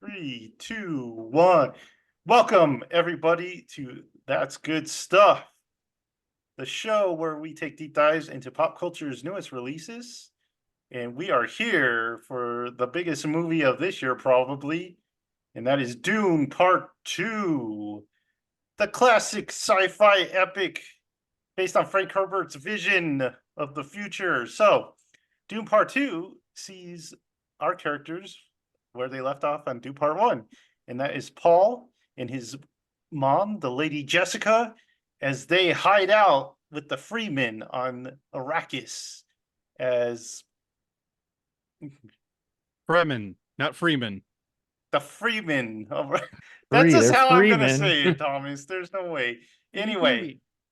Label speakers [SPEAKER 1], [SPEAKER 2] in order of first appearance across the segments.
[SPEAKER 1] Three, two, one. Welcome, everybody, to That's Good Stuff, the show where we take deep dives into pop culture's newest releases. And we are here for the biggest movie of this year, probably, and that is Dune Part 2, the classic sci fi epic based on Frank Herbert's vision of the future. So, Dune Part 2 sees our characters where they left off on Dune Part 1, and that is Paul and his mom, the Lady Jessica, as they hide out with the Freemen on Arrakis as
[SPEAKER 2] Fremen, not Freeman.
[SPEAKER 1] the Freemen. That's just
[SPEAKER 3] They're
[SPEAKER 1] how I'm
[SPEAKER 3] free,
[SPEAKER 1] going to
[SPEAKER 3] man.
[SPEAKER 1] say it, Thomas. There's no way.
[SPEAKER 2] What do you
[SPEAKER 1] Anyway,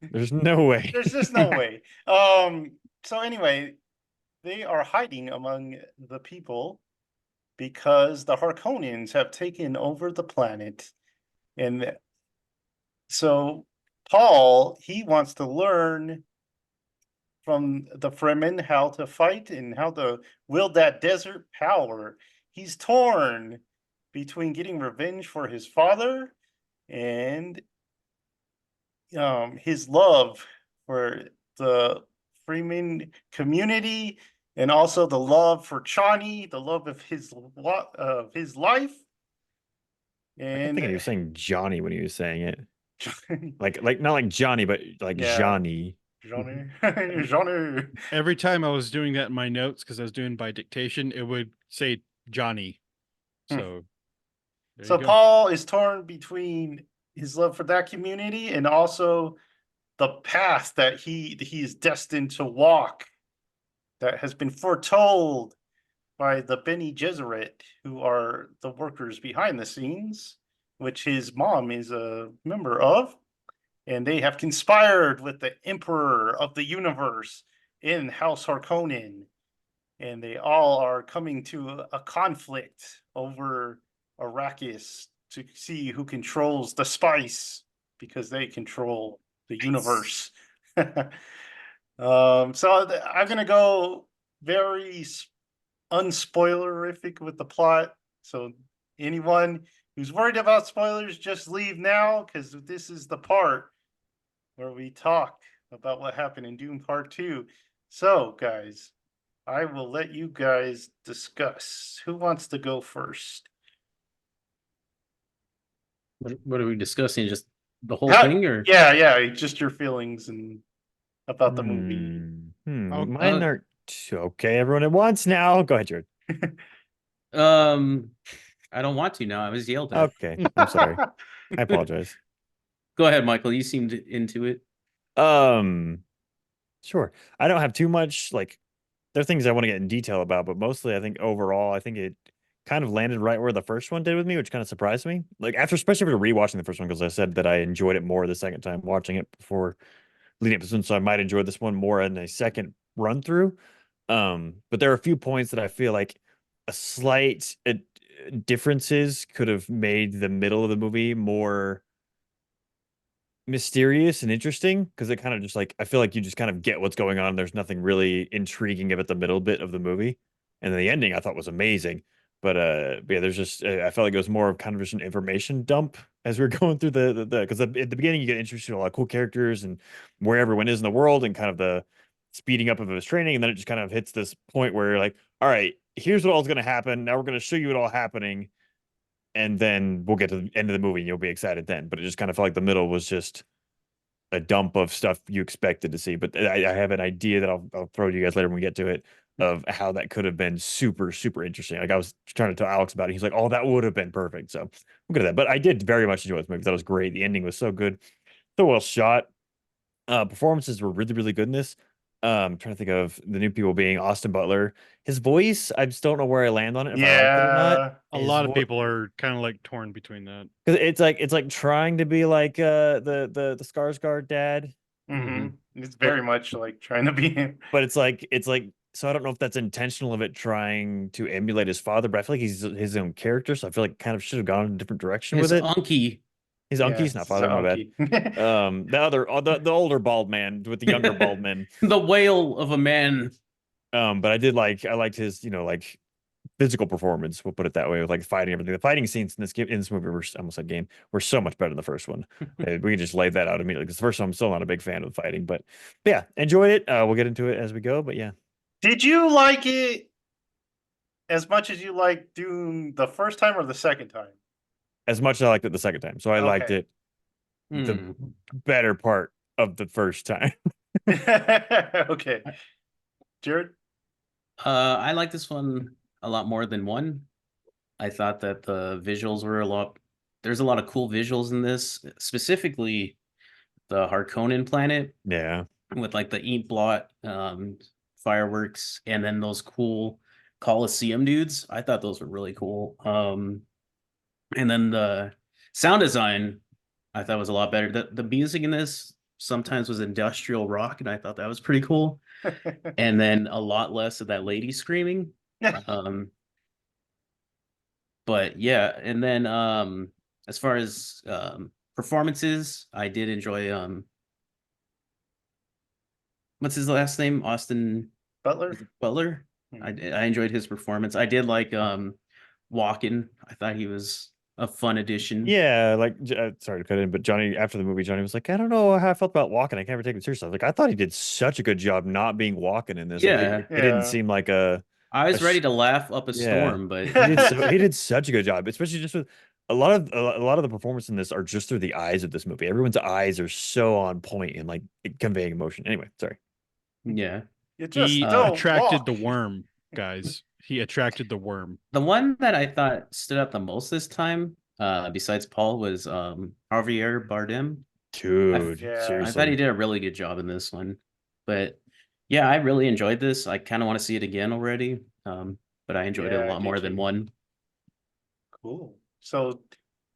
[SPEAKER 2] mean?
[SPEAKER 3] There's no way.
[SPEAKER 1] there's just no way. So anyway, they are hiding among the people because the Harkonnens have taken over the planet. And so Paul, he wants to learn from the Fremen how to fight and how to wield that desert power. He's torn between getting revenge for his father and his love for the Freeman community, and also the love for Chani, the love of his life.
[SPEAKER 3] I kept thinking he
[SPEAKER 1] And
[SPEAKER 3] was saying Johnny when he was saying it. Like not like Johnny, but like
[SPEAKER 1] yeah,
[SPEAKER 3] Johnny.
[SPEAKER 1] Johnny, Johnny.
[SPEAKER 2] Every time I was doing that in my notes, because I was doing by dictation, it would say Johnny.
[SPEAKER 1] Hmm.
[SPEAKER 2] So there you
[SPEAKER 1] So
[SPEAKER 2] go.
[SPEAKER 1] Paul is torn between his love for that community and also the path that he is destined to walk, that has been foretold by the Bene Gesserit, who are the workers behind the scenes, which his mom is a member of. And they have conspired with the Emperor of the Universe in House Harkonnen. And they all are coming to a conflict over Arrakis to see who controls the spice, because they control the universe. So I'm going to go very unspoilerific with the plot. So anyone who's worried about spoilers, just leave now, because this is the part where we talk about what happened in Doom Part 2. So, guys, I will let you guys discuss. Who wants to go first?
[SPEAKER 4] What are we discussing? Just the whole
[SPEAKER 1] How,
[SPEAKER 4] thing, or
[SPEAKER 1] yeah, just your feelings and about the movie.
[SPEAKER 3] Mine are okay. Everyone at once now. Go ahead, Jared.
[SPEAKER 4] um, I don't want to now. I was yelled at.
[SPEAKER 3] Okay, I'm sorry. I apologize.
[SPEAKER 4] Go ahead, Michael. You seemed into it.
[SPEAKER 3] Um, sure. I don't have too much like there are things I want to get in detail about, but mostly I think overall, I think it kind of landed right where the first one did with me, which kind of surprised me. Like after, especially after rewatching the first one, because I said that I enjoyed it more the second time watching it before leading up to this one, so I might enjoy this one more in a second run through. But there are a few points that I feel like a slight differences could have made the middle of the movie more mysterious and interesting because it kind of just like I feel like you just kind of get what's going on. There's nothing really intriguing about the middle bit of the movie, and then the ending I thought was amazing. But yeah, there's just I felt like it was more of kind of just an information dump as we are going through the because at the beginning you get introduced to a lot of cool characters and where everyone is in the world and kind of the speeding up of his training, and then it just kind of hits this point where you're like, all right, here's what all's going to happen. Now we're going to show you it all happening, and then we'll get to the end of the movie and you'll be excited then. But it just kind of felt like the middle was just a dump of stuff you expected to see. But I have an idea that I'll throw to you guys later when we get to it of how that could have been super, super interesting. Like I was trying to tell Alex about it. He's like, oh, that would have been perfect. So we'll get to that. But I did very much enjoy this movie. That was great. The ending was so good. So well shot. Performances were really, really good in this. I'm trying to think of the new people being Austin Butler. His voice, I just don't know where I land on it if I liked it or not.
[SPEAKER 1] Yeah.
[SPEAKER 2] A
[SPEAKER 3] His
[SPEAKER 2] lot of
[SPEAKER 3] voice,
[SPEAKER 2] people are kind of like torn between that.
[SPEAKER 3] because it's like trying to be like the Skarsgård dad,
[SPEAKER 1] Mm-hmm. It's
[SPEAKER 3] but
[SPEAKER 1] very much like trying to be him.
[SPEAKER 3] but it's like so I don't know if that's intentional of it trying to emulate his father, but I feel like he's his own character, so I feel like it kind of should have gone in a different direction with
[SPEAKER 4] His
[SPEAKER 3] it.
[SPEAKER 4] unky,
[SPEAKER 3] His
[SPEAKER 1] Yeah,
[SPEAKER 3] uncle's not
[SPEAKER 1] it's
[SPEAKER 3] father, my bad.
[SPEAKER 1] unky.
[SPEAKER 3] The other the older bald man with the younger bald men.
[SPEAKER 4] the whale of a man.
[SPEAKER 3] But I liked his, like physical performance. We'll put it that way, with like fighting everything. The fighting scenes in this game, in this movie, were I almost said game, were so much better than the first one. We can just lay that out immediately, because the first one I'm still not a big fan of the fighting, but yeah, enjoyed it. We'll get into it as we go, but yeah.
[SPEAKER 1] Did you like it as much as you liked Dune the first time or the second time?
[SPEAKER 3] As much as I liked it the second time, so I liked
[SPEAKER 1] Okay.
[SPEAKER 3] it the better part of the first time.
[SPEAKER 1] Okay. Jared?
[SPEAKER 4] I like this one a lot more than one. I thought that the visuals were there's a lot of cool visuals in this, specifically the Harkonnen planet
[SPEAKER 3] Yeah.
[SPEAKER 4] with like the ink blot fireworks, and then those cool Colosseum dudes. I thought those were really cool. And then the sound design I thought was a lot better. The music in this sometimes was industrial rock, and I thought that was pretty cool. And then a lot less of that lady screaming. But yeah, and then as far as performances, I did enjoy what's his last name? Austin
[SPEAKER 1] Butler?
[SPEAKER 4] I enjoyed his performance. I did like Walken. I thought he was a fun addition.
[SPEAKER 3] Yeah, like sorry to cut in, but Johnny, after the movie, Johnny was like, I don't know how I felt about Walken. I can't ever take him seriously. I was like, I thought he did such a good job not being Walken in this. Like,
[SPEAKER 4] Yeah.
[SPEAKER 3] it didn't seem like I
[SPEAKER 4] was ready to laugh up a storm, but
[SPEAKER 3] he did such a good job, especially just with a lot of the performance in this are just through the eyes of this movie. Everyone's eyes are so on point and like conveying emotion. Anyway, sorry.
[SPEAKER 4] Yeah.
[SPEAKER 2] He attracted the worm, guys. He attracted the worm.
[SPEAKER 4] The one that I thought stood out the most this time, besides Paul, was Javier Bardem.
[SPEAKER 3] Dude,
[SPEAKER 4] I thought he did a really good job in this one. But yeah, I really enjoyed this. I kind of want to see it again already. But I enjoyed it a lot more than one.
[SPEAKER 1] Cool. So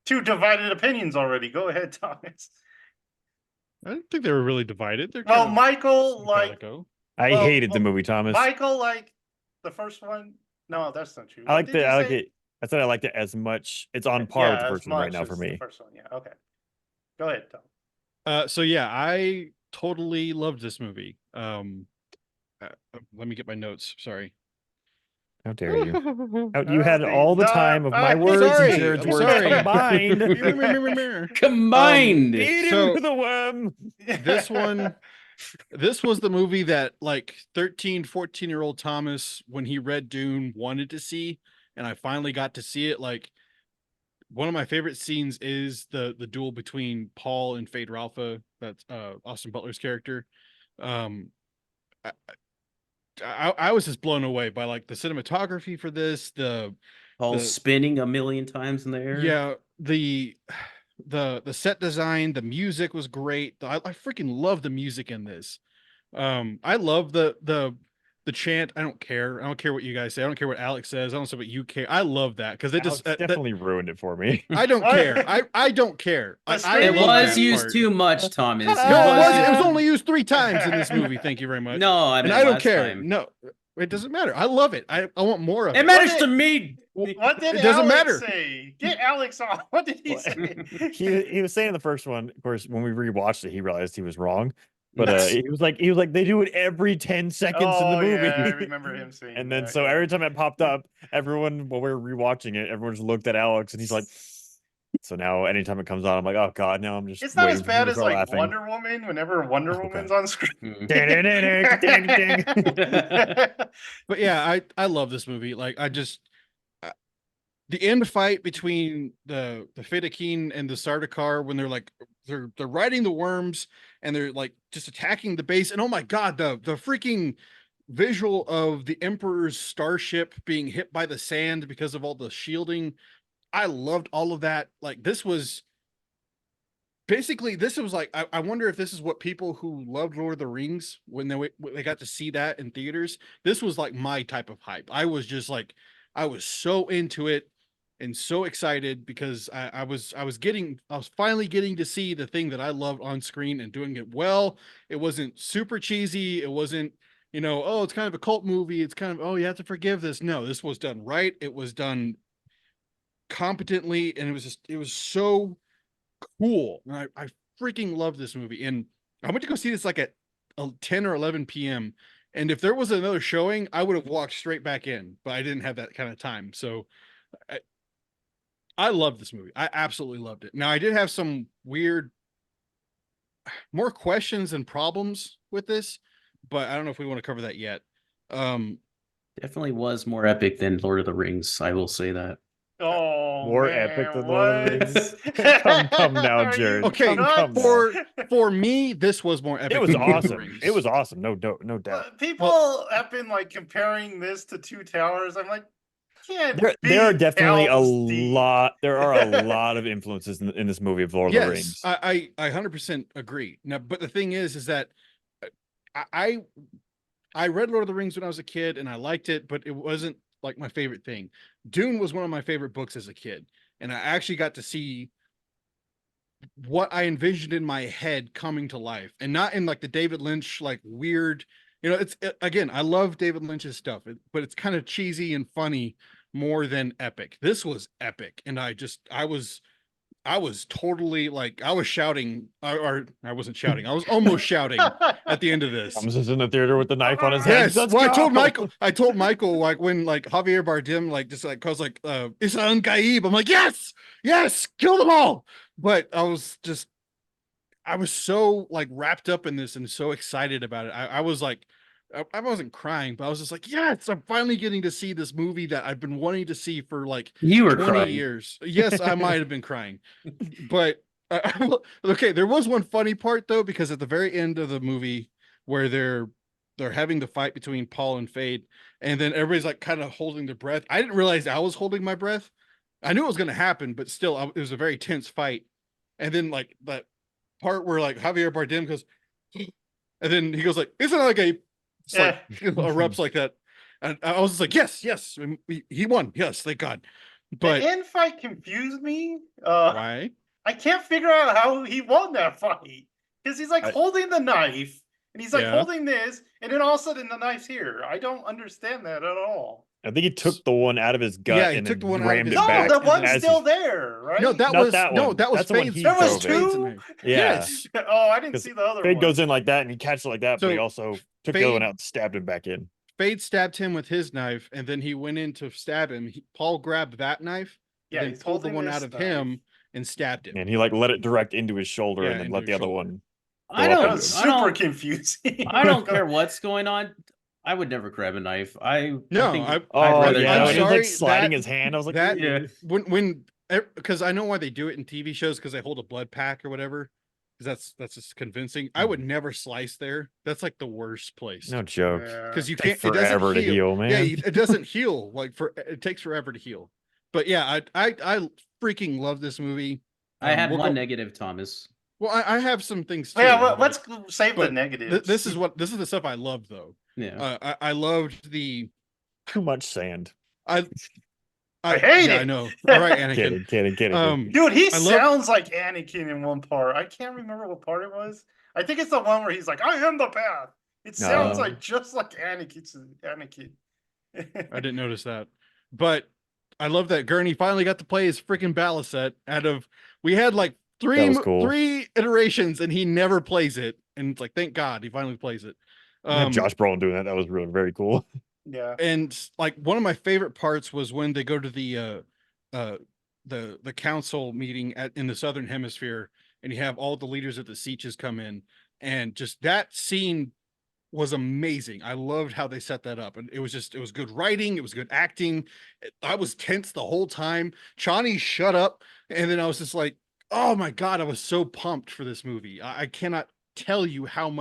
[SPEAKER 1] 2 divided opinions already. Go ahead, Thomas.
[SPEAKER 2] I don't think they were really divided. They're
[SPEAKER 1] Well, Michael,
[SPEAKER 3] I hated the movie, Thomas.
[SPEAKER 1] Michael, like the first one. No, that's not true.
[SPEAKER 3] I like it. I said I liked it as much. It's on par with the first one right now for me.
[SPEAKER 1] The first one, yeah. Okay. Go ahead,
[SPEAKER 2] Tom. So yeah, I totally loved this movie. Let me get my notes. Sorry.
[SPEAKER 3] How dare you? You had all the time of my words and Jared's words combined.
[SPEAKER 4] Combined.
[SPEAKER 3] Into the worm.
[SPEAKER 2] This was the movie that like 13, 14-year-old Thomas, when he read Dune, wanted to see, and I finally got to see it. Like, one of my favorite scenes is the duel between Paul and Fade Ralpha. That's Austin Butler's character. I was just blown away by like the cinematography for this,
[SPEAKER 4] Paul spinning a million times in the air.
[SPEAKER 2] Yeah, the set design, the music was great. I freaking love the music in this. I love the chant. I don't care what you guys say. I don't care what Alex says. I don't know what you care. I love that because it just
[SPEAKER 3] definitely ruined it for me.
[SPEAKER 2] I don't care. I don't care.
[SPEAKER 4] It was used too much, Thomas.
[SPEAKER 2] No, it was only used 3 times in this movie. Thank you very much.
[SPEAKER 4] No, I
[SPEAKER 2] don't care. No, it doesn't matter. I love it. I want more of it.
[SPEAKER 4] It matters to me.
[SPEAKER 1] What did
[SPEAKER 2] it doesn't
[SPEAKER 1] Alex
[SPEAKER 2] matter.
[SPEAKER 1] say? Get Alex on. What did he say?
[SPEAKER 3] He was saying in the first one, of course, when we rewatched it, he realized he was wrong. But he was like they do it every 10 seconds in the movie.
[SPEAKER 1] Yeah, I remember him saying.
[SPEAKER 3] And then so every time it popped up, everyone while we were rewatching it, everyone just looked at Alex and he's like. So now anytime it comes on, I'm like, oh god, now I'm just.
[SPEAKER 1] It's not as bad as like laughing. Wonder Woman. Whenever Wonder Woman's on screen.
[SPEAKER 2] But yeah, I love this movie. Like the end fight between the Fedaykin and the Sardaukar, when they're riding the worms and they're like just attacking the base, and oh my god, the freaking visual of the Emperor's starship being hit by the sand because of all the shielding. I loved all of that. Like this was like, I wonder if this is what people who loved Lord of the Rings, when they got to see that in theaters, this was like my type of hype. I was just like, I was so into it and so excited because I was finally getting to see the thing that I loved on screen and doing it well. It wasn't super cheesy. It wasn't, oh, it's kind of a cult movie. It's kind of, oh, you have to forgive this. No, this was done right. It was done competently, and it was so cool. And I freaking love this movie. And I went to go see this like at 10 or 11 p.m. And if there was another showing, I would have walked straight back in, but I didn't have that kind of time. So I loved this movie. I absolutely loved it. Now I did have some weird, more questions and problems with this, but I don't know if we want to cover that yet.
[SPEAKER 4] Definitely was more epic than Lord of the Rings. I will say that.
[SPEAKER 1] Oh,
[SPEAKER 3] More
[SPEAKER 1] man,
[SPEAKER 3] epic than Lord of the
[SPEAKER 1] what?
[SPEAKER 3] Rings? Come now,
[SPEAKER 1] Are you
[SPEAKER 3] Jared.
[SPEAKER 2] Okay,
[SPEAKER 3] Come
[SPEAKER 1] nuts?
[SPEAKER 3] now.
[SPEAKER 2] for me, this was more epic.
[SPEAKER 3] It was
[SPEAKER 2] than Lord of the
[SPEAKER 3] awesome.
[SPEAKER 2] Rings.
[SPEAKER 3] It was awesome. No doubt.
[SPEAKER 1] People have been like comparing this to Two Towers. I'm like, can't
[SPEAKER 3] There are
[SPEAKER 1] be
[SPEAKER 3] definitely a
[SPEAKER 1] towns deep.
[SPEAKER 3] lot. There are a lot of influences in this movie of Lord of the
[SPEAKER 2] Yes,
[SPEAKER 3] Rings.
[SPEAKER 2] I 100% agree. Now, but the thing is that I read Lord of the Rings when I was a kid and I liked it, but it wasn't like my favorite thing. Dune was one of my favorite books as a kid, and I actually got to see what I envisioned in my head coming to life, and not in like the David Lynch like weird. Again, I love David Lynch's stuff, but it's kind of cheesy and funny more than epic. This was epic, and I was totally like I was shouting, or I wasn't shouting. I was almost shouting at the end of this.
[SPEAKER 3] Comes in the theater with the knife on his head.
[SPEAKER 2] Yes.
[SPEAKER 3] Let's
[SPEAKER 2] Well,
[SPEAKER 3] go!
[SPEAKER 2] I told Michael like when like Javier Bardem like just like calls like it's an Gaib. I'm like, yes, kill them all. But I was so like wrapped up in this and so excited about it. I was like, I wasn't crying, but I was just like, yes, I'm finally getting to see this movie that I've been wanting to see for like
[SPEAKER 4] You were
[SPEAKER 2] 20
[SPEAKER 4] crying.
[SPEAKER 2] years. Yes, I might have been crying, but okay. There was one funny part though, because at the very end of the movie where they're having the fight between Paul and Fade, and then everybody's like kind of holding their breath. I didn't realize I was holding my breath. I knew it was going to happen, but still, it was a very tense fight. And then like that part where like Javier Bardem goes, and then he goes like, "Isn't it like a?" It's like erupts like that, and I was just like, "Yes, and he won. Yes, thank God." But
[SPEAKER 1] the end fight confused me.
[SPEAKER 2] why?
[SPEAKER 1] I can't figure out how he won that fight because he's like holding the knife and he's like holding this, and then all of a sudden the knife's here. I don't understand that at all.
[SPEAKER 3] I think he took the one out of his gut
[SPEAKER 2] Yeah, he
[SPEAKER 3] and
[SPEAKER 2] took
[SPEAKER 3] then
[SPEAKER 2] the one out of
[SPEAKER 3] rammed
[SPEAKER 2] his
[SPEAKER 3] it
[SPEAKER 1] No,
[SPEAKER 3] back.
[SPEAKER 1] the one's
[SPEAKER 3] as
[SPEAKER 1] still
[SPEAKER 3] he-
[SPEAKER 1] there, right?
[SPEAKER 2] No, that
[SPEAKER 3] Not
[SPEAKER 2] was
[SPEAKER 3] that
[SPEAKER 2] no,
[SPEAKER 3] one.
[SPEAKER 2] that was
[SPEAKER 3] That's the one
[SPEAKER 2] Fade's.
[SPEAKER 3] he
[SPEAKER 1] There was
[SPEAKER 3] drove it.
[SPEAKER 1] two?
[SPEAKER 3] Yeah.
[SPEAKER 2] Yes.
[SPEAKER 1] Oh, I didn't
[SPEAKER 3] 'Cause
[SPEAKER 1] see the other
[SPEAKER 3] Fade
[SPEAKER 1] one.
[SPEAKER 3] goes in like that and he catches it like that, but he
[SPEAKER 2] So,
[SPEAKER 3] also took the other one
[SPEAKER 2] Fade-
[SPEAKER 3] out and stabbed him back in.
[SPEAKER 2] Fade stabbed him with his knife, and then he went in to stab him. Paul grabbed that knife,
[SPEAKER 1] Yeah,
[SPEAKER 2] and then
[SPEAKER 1] he's
[SPEAKER 2] pulled the
[SPEAKER 1] holding
[SPEAKER 2] one
[SPEAKER 1] this
[SPEAKER 2] out of
[SPEAKER 1] knife.
[SPEAKER 2] him and stabbed him.
[SPEAKER 3] And he like let it direct into his shoulder
[SPEAKER 2] Yeah,
[SPEAKER 3] and then
[SPEAKER 2] into
[SPEAKER 3] let the
[SPEAKER 2] his
[SPEAKER 3] other
[SPEAKER 2] shoulder.
[SPEAKER 3] one.
[SPEAKER 4] I
[SPEAKER 3] go up
[SPEAKER 1] That
[SPEAKER 4] don't.
[SPEAKER 3] into
[SPEAKER 1] was
[SPEAKER 3] him.
[SPEAKER 4] I
[SPEAKER 1] super
[SPEAKER 4] don't.
[SPEAKER 1] confusing.
[SPEAKER 4] I don't care what's going on. I would never grab a knife.
[SPEAKER 2] No,
[SPEAKER 4] I'd
[SPEAKER 3] Oh
[SPEAKER 4] rather
[SPEAKER 3] yeah,
[SPEAKER 2] I'm
[SPEAKER 3] when he was
[SPEAKER 2] sorry,
[SPEAKER 3] like sliding
[SPEAKER 2] that-
[SPEAKER 3] his hand. I was like,
[SPEAKER 2] that-
[SPEAKER 3] "Ooh."
[SPEAKER 4] Yeah.
[SPEAKER 2] when because I know why they do it in TV shows, because they hold a blood pack or whatever. Because that's just convincing. I would never slice there. That's like the worst place.
[SPEAKER 3] No joke.
[SPEAKER 2] Because you
[SPEAKER 3] Take
[SPEAKER 2] can't. It doesn't
[SPEAKER 3] forever to heal,
[SPEAKER 2] Yeah,
[SPEAKER 3] man.
[SPEAKER 2] it doesn't heal. Like it takes forever to heal. But yeah, I freaking love this movie.
[SPEAKER 4] I had
[SPEAKER 2] we'll
[SPEAKER 4] one
[SPEAKER 2] go-
[SPEAKER 4] negative, Thomas.
[SPEAKER 2] Well, I have some things too.
[SPEAKER 1] Yeah, well,
[SPEAKER 2] but-
[SPEAKER 1] let's save the
[SPEAKER 2] but
[SPEAKER 1] negatives.
[SPEAKER 2] this is the stuff I love though.
[SPEAKER 4] Yeah.
[SPEAKER 2] I loved the
[SPEAKER 3] Too much sand.
[SPEAKER 1] I hate
[SPEAKER 2] yeah,
[SPEAKER 1] it.
[SPEAKER 2] I know. All right, Anakin.
[SPEAKER 3] Kidding.
[SPEAKER 1] Dude, he
[SPEAKER 2] I love-
[SPEAKER 1] sounds like Anakin in one part. I can't remember what part it was. I think it's the one where he's like, "I am the path." It sounds
[SPEAKER 3] No.
[SPEAKER 1] like just like Anakin.
[SPEAKER 2] I didn't notice that, but I love that Gurney finally got to play his freaking ballast set. We had like
[SPEAKER 3] That was cool.
[SPEAKER 2] three iterations, and he never plays it. And it's like, thank God he finally plays it.
[SPEAKER 3] Josh Brolin doing that was really very cool.
[SPEAKER 1] Yeah.
[SPEAKER 2] And like one of my favorite parts was when they go to the council meeting in the Southern Hemisphere, and you have all the leaders of the Sieges come in, and just that scene was amazing. I loved how they set that up, and it was good writing, it was good acting. I was tense the whole time. Chani, shut up. And then I was just like, oh my God, I was so pumped for this movie. I cannot tell you how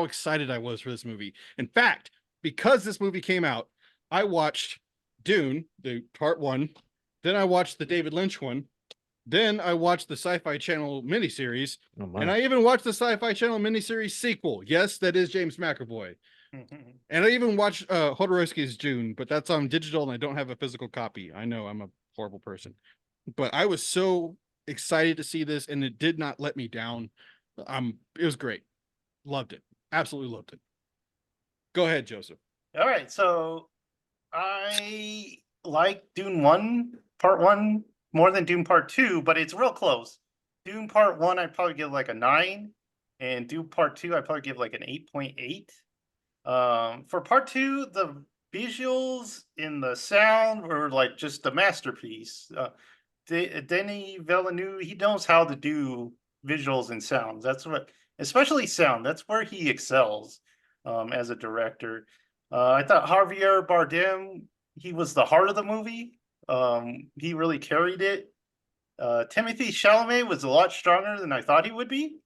[SPEAKER 2] excited I was for this movie. In fact, because this movie came out, I watched Dune, the part 1, then I watched the David Lynch one, then I watched the Sci-Fi Channel miniseries,
[SPEAKER 3] Oh, my.
[SPEAKER 2] and I even watched the Sci-Fi Channel miniseries sequel. Yes, that is James McAvoy. And I even watched Hodorowski's Dune, but that's on digital and I don't have a physical copy. I know I'm a horrible person, but I was so excited to see this, and it did not let me down. It was great. Loved it. Absolutely loved it. Go ahead, Joseph.
[SPEAKER 1] All right, so I like Dune 1, part 1, more than Dune part 2, but it's real close. Dune part 1, I'd probably give like a 9, and Dune part 2, I'd probably give like an 8.8. For part two, the visuals in the sound were like just a masterpiece. Denis Villeneuve, he knows how to do visuals and sounds. That's what, especially sound. That's where he excels as a director. I thought Javier Bardem, he was the heart of the movie. He really carried it. Timothy Chalamet was a lot stronger than I thought he would be.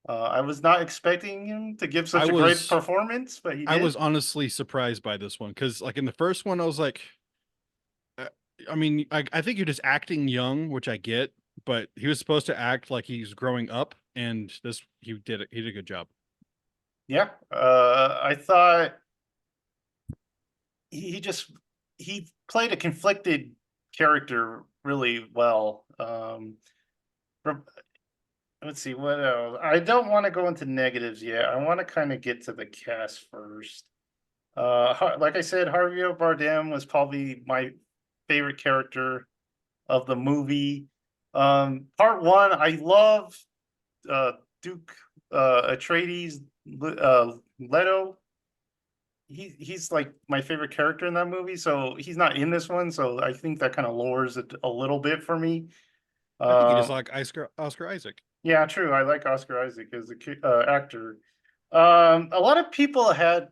[SPEAKER 1] I was not expecting him to give such a great performance, but he did.
[SPEAKER 2] I was honestly surprised by this one because, like, in the first one, I was like, I mean, I think you're just acting young, which I get, but he was supposed to act like he's growing up, and he did it. He did a good job.
[SPEAKER 1] Yeah, I thought he played a conflicted character really well. Let's see what else. I don't want to go into negatives yet. I want to kind of get to the cast first. Like I said, Javier Bardem was probably my favorite character of the movie. Part one, I love Duke Atreides Leto. He's like my favorite character in that movie, so he's not in this one, so I think that kind of lowers it a little bit for me.
[SPEAKER 2] I think you just like Oscar Isaac.
[SPEAKER 1] Yeah, true. I like Oscar Isaac as a actor. A lot of people had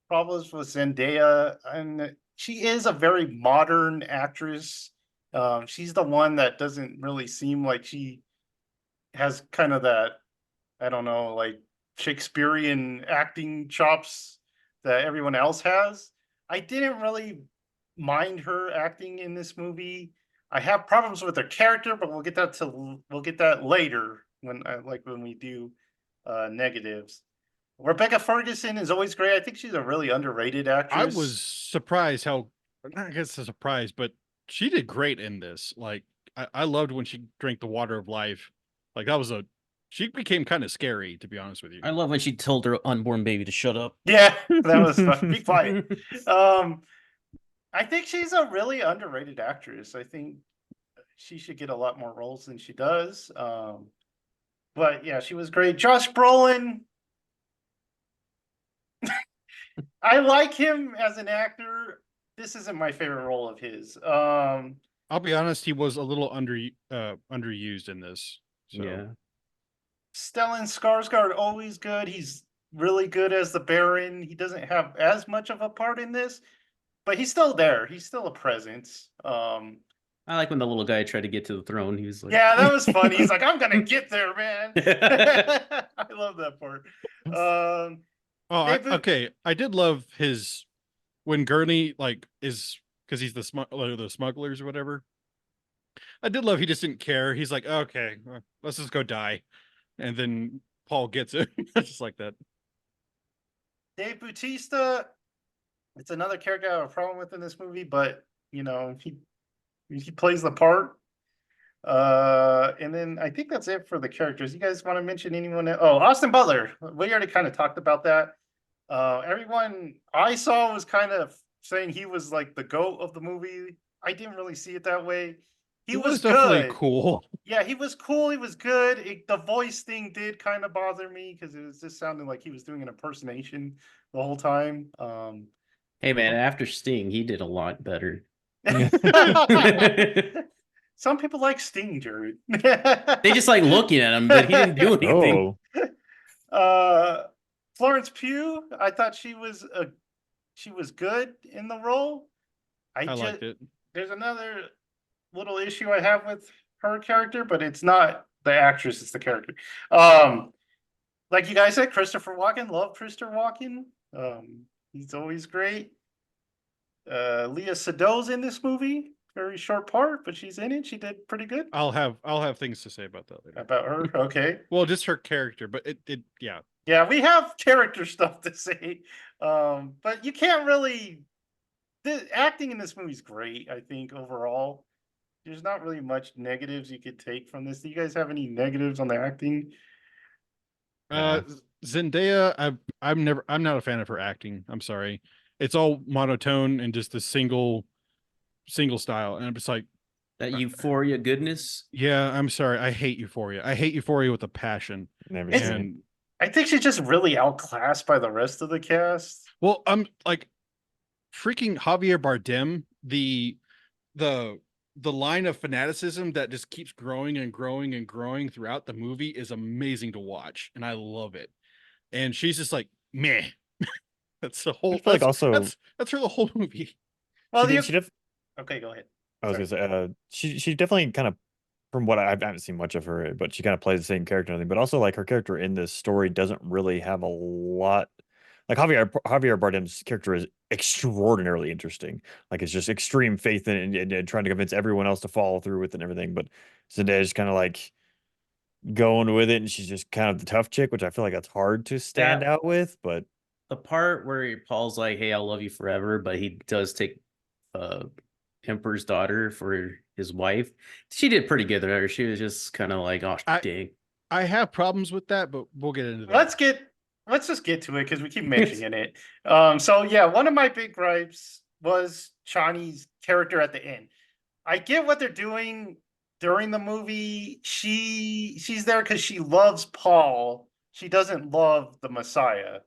[SPEAKER 1] problems with Zendaya, and she is a very modern actress. She's the one that doesn't really seem like she has kind of that, I don't know, like Shakespearean acting chops that everyone else has. I didn't really mind her acting in this movie. I have problems with her character, but we'll get that later when we do negatives. Rebecca Ferguson is always great. I think she's a really underrated actress.
[SPEAKER 2] I was surprised how, I guess a surprise, but she did great in this. Like, I loved when she drank the water of life. Like, she became kind of scary, to be honest with you.
[SPEAKER 4] I love when she told her unborn baby to shut up.
[SPEAKER 1] Yeah, that was fun. Be quiet. I think she's a really underrated actress. I think she should get a lot more roles than she does. But yeah, she was great. Josh Brolin, I like him as an actor. This isn't my favorite role of his.
[SPEAKER 2] I'll be honest, he was a little underused in this. So.
[SPEAKER 4] Yeah.
[SPEAKER 1] Stellan Skarsgård, always good. He's really good as the Baron. He doesn't have as much of a part in this, but he's still there. He's still a presence.
[SPEAKER 4] I like when the little guy tried to get to the throne. He was like,
[SPEAKER 1] yeah, that was funny. He's like, I'm gonna get there, man. I love that part.
[SPEAKER 2] Okay. I did love when Gurney is, because he's the smugglers or whatever. I did love he just didn't care. He's like, okay, let's just go die, and then Paul gets it. Just like that.
[SPEAKER 1] Dave Bautista, it's another character I have a problem with in this movie, but you know, he plays the part. And then I think that's it for the characters. You guys want to mention anyone else? Oh, Austin Butler. We already kind of talked about that. Everyone I saw was kind of saying he was like the GOAT of the movie. I didn't really see it that way. He was
[SPEAKER 2] definitely
[SPEAKER 1] good.
[SPEAKER 2] Cool.
[SPEAKER 1] Yeah, he was cool. He was good. The voice thing did kind of bother me because it was just sounding like he was doing an impersonation the whole time.
[SPEAKER 4] hey man, after Sting, he did a lot better.
[SPEAKER 1] Some people like Sting, Jared.
[SPEAKER 4] They just like looking at him, but he didn't do anything.
[SPEAKER 1] Florence Pugh, I thought she was good in the role. I
[SPEAKER 2] liked it.
[SPEAKER 1] There's another little issue I have with her character, but it's not the actress, it's the character. Like you guys said, Christopher Walken, love Christopher Walken. He's always great. Leah Seydoux in this movie. Very short part, but she's in it. She did pretty good.
[SPEAKER 2] I'll have things to say about that later.
[SPEAKER 1] About her, okay.
[SPEAKER 2] Well, just her character, but yeah.
[SPEAKER 1] Yeah, we have character stuff to say. But you can't really. The acting in this movie is great, I think, overall. There's not really much negatives you could take from this. Do you guys have any negatives on the acting?
[SPEAKER 2] Zendaya, I'm not a fan of her acting. I'm sorry. It's all monotone and just a single style, and I'm just like,
[SPEAKER 4] that Euphoria goodness.
[SPEAKER 2] Yeah, I'm sorry. I hate Euphoria. I hate Euphoria with a passion.
[SPEAKER 3] Never
[SPEAKER 1] It's-
[SPEAKER 3] seen it.
[SPEAKER 1] I think she's just really outclassed by the rest of the cast.
[SPEAKER 2] Well, I'm like freaking Javier Bardem, the line of fanaticism that just keeps growing and growing and growing throughout the movie is amazing to watch, and I love it. And she's just like, meh. That's the
[SPEAKER 3] I
[SPEAKER 2] whole.
[SPEAKER 3] feel like also
[SPEAKER 2] That's her the whole movie.
[SPEAKER 1] Well,
[SPEAKER 3] she def
[SPEAKER 1] okay, go ahead.
[SPEAKER 3] I was
[SPEAKER 1] Sorry.
[SPEAKER 3] gonna say she definitely kind of from what I haven't seen much of her, but she kind of plays the same character and everything. But also like her character in this story doesn't really have a lot. Like Javier Bardem's character is extraordinarily interesting. Like it's just extreme faith in it and trying to convince everyone else to follow through with it and everything. But Zendaya's kind of like going with it, and she's just kind of the tough chick, which I feel like that's hard to stand
[SPEAKER 4] That
[SPEAKER 3] out with. But
[SPEAKER 4] the part where Paul's like, "Hey, I'll love you forever," but he does take uh Emperor's daughter for his wife. She did pretty good there. She was just kind of like, "Oh,
[SPEAKER 2] I
[SPEAKER 4] dang."
[SPEAKER 2] I have problems with that, but we'll get into that.
[SPEAKER 1] Let's just get to it because we keep mentioning it. So yeah, one of my big gripes was Chani's character at the end. I get what they're doing during the movie. She's there because she loves Paul. She doesn't love the Messiah.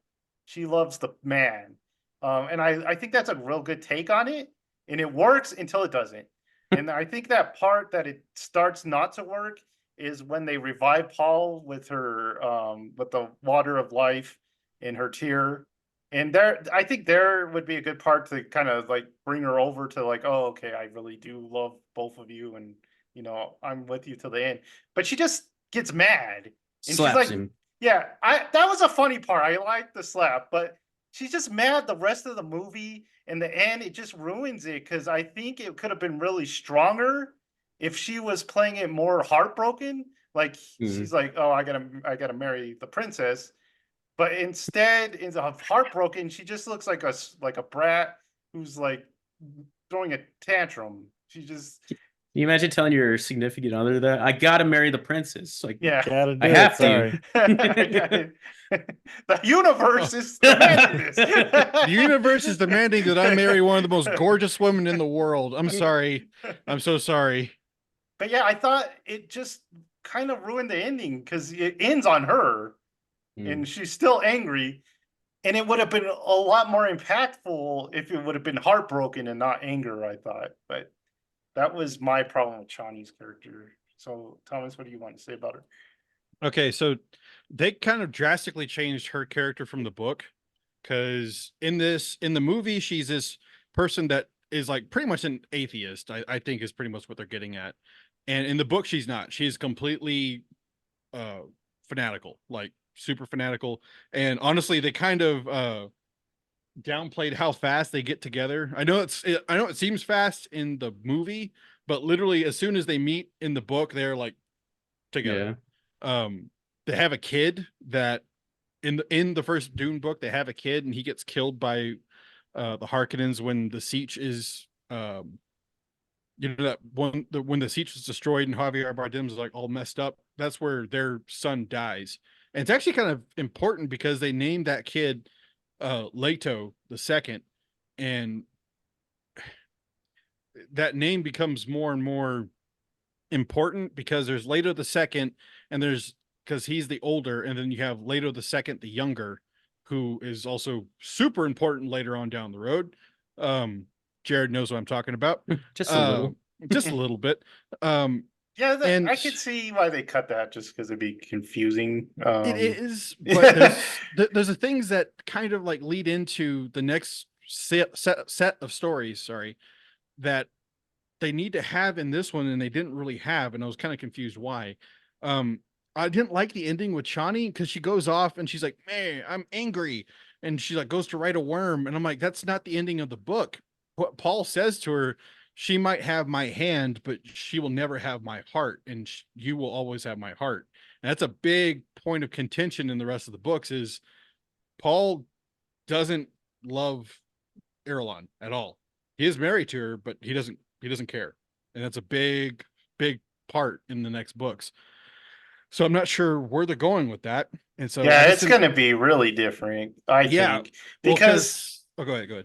[SPEAKER 1] She loves the man. And I think that's a real good take on it. And it works until it doesn't. And I think that part that it starts not to work is when they revive Paul with her with the water of life in her tear. And there I think there would be a good part to kind of like bring her over to like, oh, okay, I really do love both of you, and I'm with you till the end. But she just gets mad. And she's
[SPEAKER 4] Slaps
[SPEAKER 1] like,
[SPEAKER 4] him.
[SPEAKER 1] yeah, I that was a funny part. I like the slap, but she's just mad the rest of the movie. In the end, it just ruins it because I think it could have been really stronger if she was playing it more heartbroken. Like
[SPEAKER 4] Mhm.
[SPEAKER 1] she's like, oh, I gotta marry the princess. But instead, of heartbroken, she just looks like a brat who's like throwing a tantrum. She just
[SPEAKER 4] Can you imagine telling your significant other that I gotta marry the princess? Like,
[SPEAKER 1] yeah.
[SPEAKER 3] gotta
[SPEAKER 4] I
[SPEAKER 3] do it.
[SPEAKER 4] have to.
[SPEAKER 3] Sorry.
[SPEAKER 1] The universe
[SPEAKER 2] Oh.
[SPEAKER 1] is demanding this.
[SPEAKER 2] The universe is demanding that I marry one of the most gorgeous women in the world. I'm sorry. I'm so sorry.
[SPEAKER 1] But yeah, I thought it just kind of ruined the ending because it ends on her
[SPEAKER 4] Mm.
[SPEAKER 1] and she's still angry. And it would have been a lot more impactful if it would have been heartbroken and not anger, I thought. But that was my problem with Chani's character. So, Thomas, what do you want to say about her?
[SPEAKER 2] Okay, so they kind of drastically changed her character from the book because in the movie, she's this person that is like pretty much an atheist, I think is pretty much what they're getting at. And in the book, she's not. She's completely uh fanatical, like super fanatical. And honestly, they kind of downplayed how fast they get together. I know it seems fast in the movie, but literally as soon as they meet in the book, they're like together.
[SPEAKER 4] Yeah.
[SPEAKER 2] They have a kid that in the first Dune book, they have a kid and he gets killed by the Harkonnens when the Siege is that when the Siege was destroyed and Javier Bardem's like all messed up. That's where their son dies. And it's actually kind of important because they named that kid Leto the second, and that name becomes more and more important because there's Leto the second, and there's because he's the older, and then you have Leto the second, the younger, who is also super important later on down the road. Jared knows what I'm talking about.
[SPEAKER 4] Just a little.
[SPEAKER 2] Just a little bit.
[SPEAKER 1] Yeah,
[SPEAKER 2] And
[SPEAKER 1] I could see why they cut that just because it'd be confusing.
[SPEAKER 2] it is, but there's the things that kind of like lead into the next set of stories. Sorry, that they need to have in this one, and they didn't really have, and I was kind of confused why. Um, I didn't like the ending with Chani because she goes off and she's like, "Man, I'm angry," and she like goes to write a worm, and I'm like, "That's not the ending of the book." What Paul says to her, she might have my hand, but she will never have my heart, and you will always have my heart. And that's a big point of contention in the rest of the books. Is Paul doesn't love Irulan at all. He is married to her, but he doesn't care. And that's a big part in the next books. So I'm not sure where they're going with that. And so I
[SPEAKER 1] Yeah,
[SPEAKER 2] just
[SPEAKER 1] it's
[SPEAKER 2] didn't
[SPEAKER 1] going to be really different, I
[SPEAKER 2] yeah,
[SPEAKER 1] think,
[SPEAKER 2] well,
[SPEAKER 1] because
[SPEAKER 2] go ahead.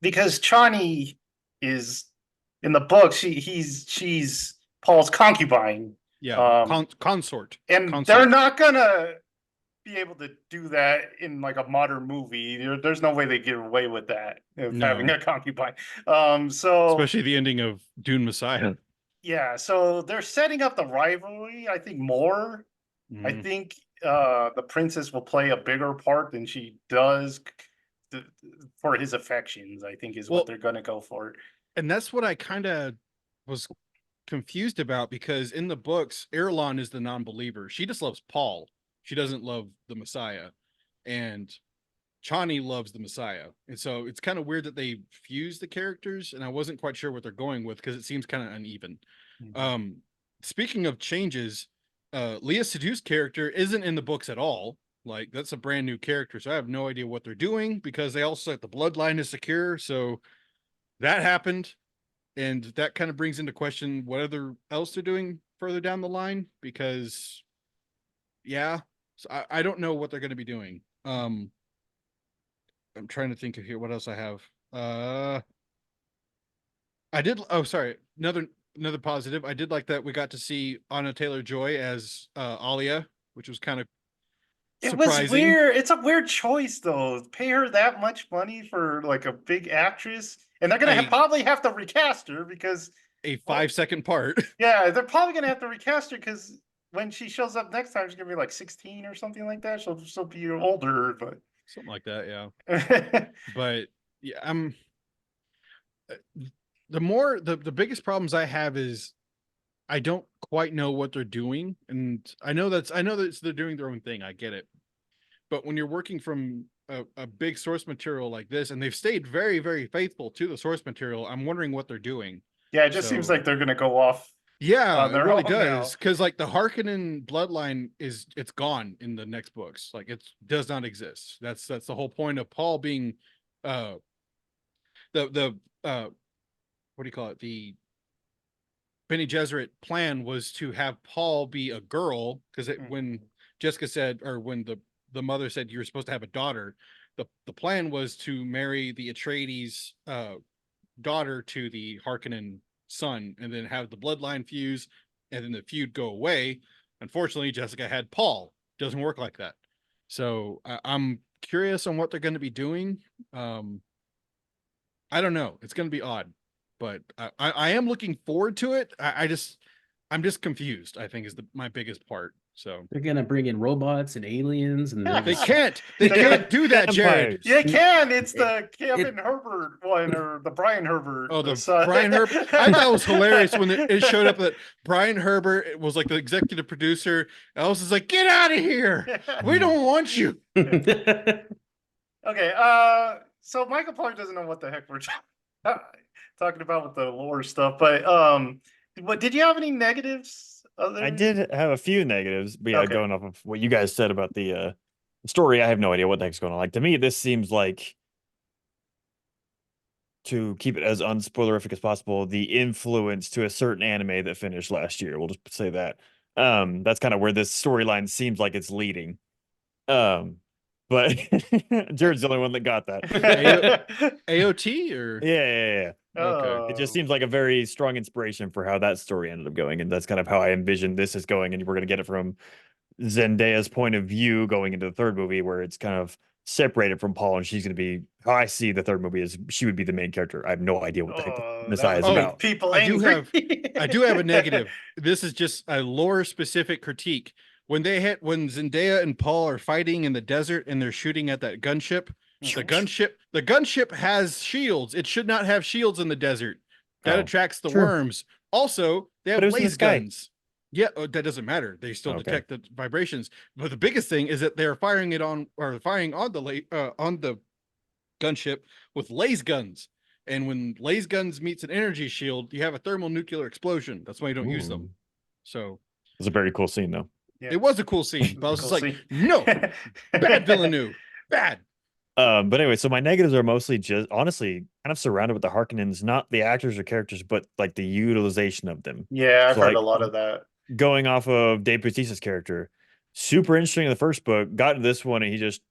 [SPEAKER 1] because Chani is in the book. She's
[SPEAKER 2] Yeah.
[SPEAKER 1] Paul's concubine.
[SPEAKER 2] Yeah,
[SPEAKER 1] Um,
[SPEAKER 2] consort.
[SPEAKER 1] and they're
[SPEAKER 2] Consort.
[SPEAKER 1] not gonna be able to do that in like a modern movie. There's no way they get away with that of having
[SPEAKER 2] No.
[SPEAKER 1] a concubine. So
[SPEAKER 2] Especially the ending of Dune Messiah.
[SPEAKER 1] yeah, so they're setting up the rivalry, I think, more. I
[SPEAKER 2] Mhm.
[SPEAKER 1] think the princess will play a bigger part than she does for his affections, I think is
[SPEAKER 2] Well-
[SPEAKER 1] what they're gonna go for.
[SPEAKER 2] And that's what I kind of was confused about, because in the books, Irulan is the non-believer. She just loves Paul. She doesn't love the Messiah. And Chani loves the Messiah. And so it's kind of weird that they fuse the characters, and I wasn't quite sure what they're going with because it seems kind of uneven. Speaking of changes, Leah Seduce's character isn't in the books at all. Like, that's a brand new character, so I have no idea what they're doing, because they also said the bloodline is secure. So that happened, and that kind of brings into question what other else they're doing further down the line, because yeah, so I don't know what they're going to be doing. I'm trying to think of here what else I have. I did, oh sorry, another positive. I did like that we got to see Anna Taylor-Joy as Alia, which was kind of
[SPEAKER 1] It was
[SPEAKER 2] surprising.
[SPEAKER 1] weird. It's a weird choice though. Pay her that much money for like a big actress, and they're gonna probably have to recast her because
[SPEAKER 2] A 5-second part.
[SPEAKER 1] yeah, they're probably gonna have to recast her because when she shows up next time, she's gonna be like 16 or something like that. She'll be older, but
[SPEAKER 2] Something like that, yeah. But yeah, I'm the biggest problems I have is I don't quite know what they're doing, and I know that they're doing their own thing. I get it, but when you're working from a big source material like this, and they've stayed very, very faithful to the source material, I'm wondering what they're doing.
[SPEAKER 1] yeah, it just seems like they're gonna go off.
[SPEAKER 2] Yeah,
[SPEAKER 1] on
[SPEAKER 2] it
[SPEAKER 1] their
[SPEAKER 2] really
[SPEAKER 1] own now.
[SPEAKER 2] does, because like the Harkonnen bloodline it's gone in the next books. Like, it does not exist. That's the whole point of Paul being uh the what do you call it, the Bene Gesserit plan was to have Paul be a girl, because when Jessica said, or when the mother said you're supposed to have a daughter, the plan was to marry the Atreides daughter to the Harkonnen son, and then have the bloodline fuse, and then the feud go away. Unfortunately, Jessica had Paul. Doesn't work like that. So I'm curious on what they're going to be doing. I don't know. It's going to be odd, but I am looking forward to it. I'm just confused, I think, is my biggest part. So
[SPEAKER 4] They're gonna bring in robots and aliens, and they're
[SPEAKER 2] they
[SPEAKER 4] just-
[SPEAKER 2] can't do that, Jared.
[SPEAKER 3] Vampires.
[SPEAKER 1] Yeah, it can. It's the Kevin Herbert one or the Brian Herbert.
[SPEAKER 2] Oh, the
[SPEAKER 1] son.
[SPEAKER 2] Brian Herbert. I thought it was hilarious when it showed up that Brian Herbert was like the executive producer. Alice is like, get out of here. We don't want you.
[SPEAKER 1] Okay, so Michael probably doesn't know what the heck we're talking about with the lore stuff, but what did you have any negatives?
[SPEAKER 3] I did have a few negatives, but yeah,
[SPEAKER 1] Okay.
[SPEAKER 3] going off of what you guys said about the story, I have no idea what the heck's going on. Like, to me, this seems like, to keep it as unspoilerific as possible, the influence to a certain anime that finished last year. We'll just say that. That's kind of where this storyline seems like it's leading. But Jared's the only one that got that.
[SPEAKER 2] AOT or
[SPEAKER 3] Yeah.
[SPEAKER 2] okay.
[SPEAKER 3] It just seems like a very strong inspiration for how that story ended up going, and that's kind of how I envision this is going. And we're going to get it from Zendaya's point of view going into the third movie, where it's kind of separated from Paul, and she's going to be, how I see the third movie is, she would be the main character. I have no idea what the heck Messiah is
[SPEAKER 1] that would make
[SPEAKER 3] about.
[SPEAKER 1] people
[SPEAKER 2] I do
[SPEAKER 1] angry.
[SPEAKER 2] have a negative. This is just a lore specific critique. When Zendaya and Paul are fighting in the desert and they're shooting at that gunship, the gunship has shields. It should not have shields in the desert. That attracts the
[SPEAKER 3] True.
[SPEAKER 2] worms. Also, they have
[SPEAKER 3] But it was in the
[SPEAKER 2] laser
[SPEAKER 3] sky.
[SPEAKER 2] guns. Yeah, that doesn't matter. They still
[SPEAKER 3] Okay.
[SPEAKER 2] detect the vibrations. But the biggest thing is that they're firing on the gunship with laser guns. And when laser guns meets an energy shield, you have a thermonuclear explosion. That's why you don't use them.
[SPEAKER 3] Ooh.
[SPEAKER 2] So
[SPEAKER 3] It's a very cool scene, though.
[SPEAKER 1] Yeah.
[SPEAKER 2] it was a cool scene, but I was
[SPEAKER 1] Cool
[SPEAKER 2] just like,
[SPEAKER 1] scene.
[SPEAKER 2] no, bad Villeneuve, bad.
[SPEAKER 3] But anyway, so my negatives are mostly just honestly kind of surrounded with the Harkonnens, not the actors or characters, but like the utilization of them.
[SPEAKER 1] Yeah, I've
[SPEAKER 3] So,
[SPEAKER 1] heard
[SPEAKER 3] like,
[SPEAKER 1] a lot of that.
[SPEAKER 3] Going off of Dave Bautista's character, super interesting in the first book, got to this one, and he just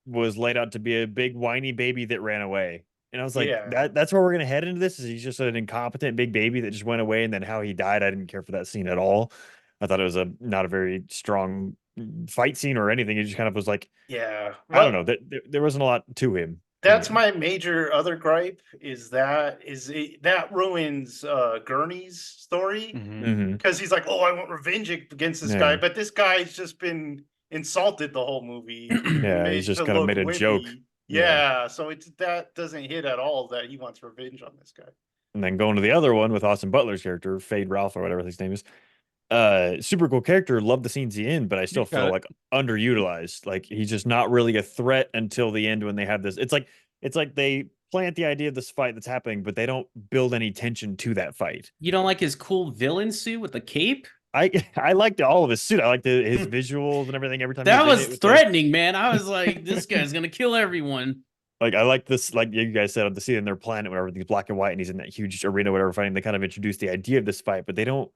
[SPEAKER 3] was laid out to be a big whiny baby that ran away. And I was like,
[SPEAKER 1] Yeah.
[SPEAKER 3] that's where we're gonna head into this. Is he's just an incompetent big baby that just went away, and then how he died, I didn't care for that scene at all. I thought it was not a very strong fight scene or anything. It just kind of was like,
[SPEAKER 1] Yeah.
[SPEAKER 3] I don't
[SPEAKER 1] Well,
[SPEAKER 3] know, there wasn't a lot to him.
[SPEAKER 1] that's my major other gripe is that ruins Gurney's story
[SPEAKER 2] Mhm.
[SPEAKER 1] because he's like, oh, I want revenge against this guy,
[SPEAKER 3] Yeah.
[SPEAKER 1] but this guy's just been insulted the whole movie and
[SPEAKER 3] Yeah, he's
[SPEAKER 1] made
[SPEAKER 3] just
[SPEAKER 1] to
[SPEAKER 3] kind of
[SPEAKER 1] look
[SPEAKER 3] made a joke.
[SPEAKER 1] wimpy.
[SPEAKER 3] Yeah.
[SPEAKER 1] Yeah, so that doesn't hit at all that he wants revenge on this guy.
[SPEAKER 3] And then going to the other one with Austin Butler's character, Fade Ralph or whatever his name is. Super cool character. Love the scenes he in, but I still
[SPEAKER 2] You got
[SPEAKER 3] feel
[SPEAKER 2] it.
[SPEAKER 3] like underutilized. Like he's just not really a threat until the end when they have this. It's like they plant the idea of this fight that's happening, but they don't build any tension to that fight.
[SPEAKER 4] You don't like his cool villain suit with the cape?
[SPEAKER 3] I liked all of his suit. I liked his visuals and everything. Every time he
[SPEAKER 4] That
[SPEAKER 3] was in
[SPEAKER 4] was
[SPEAKER 3] it, it was
[SPEAKER 4] threatening, man. I was like, this guy's gonna kill everyone.
[SPEAKER 3] like I like this, like you guys said, on the scene in their planet, whatever, everything's black and white, and he's in that huge arena, whatever, fighting. They kind of introduce the idea of this fight, but they don't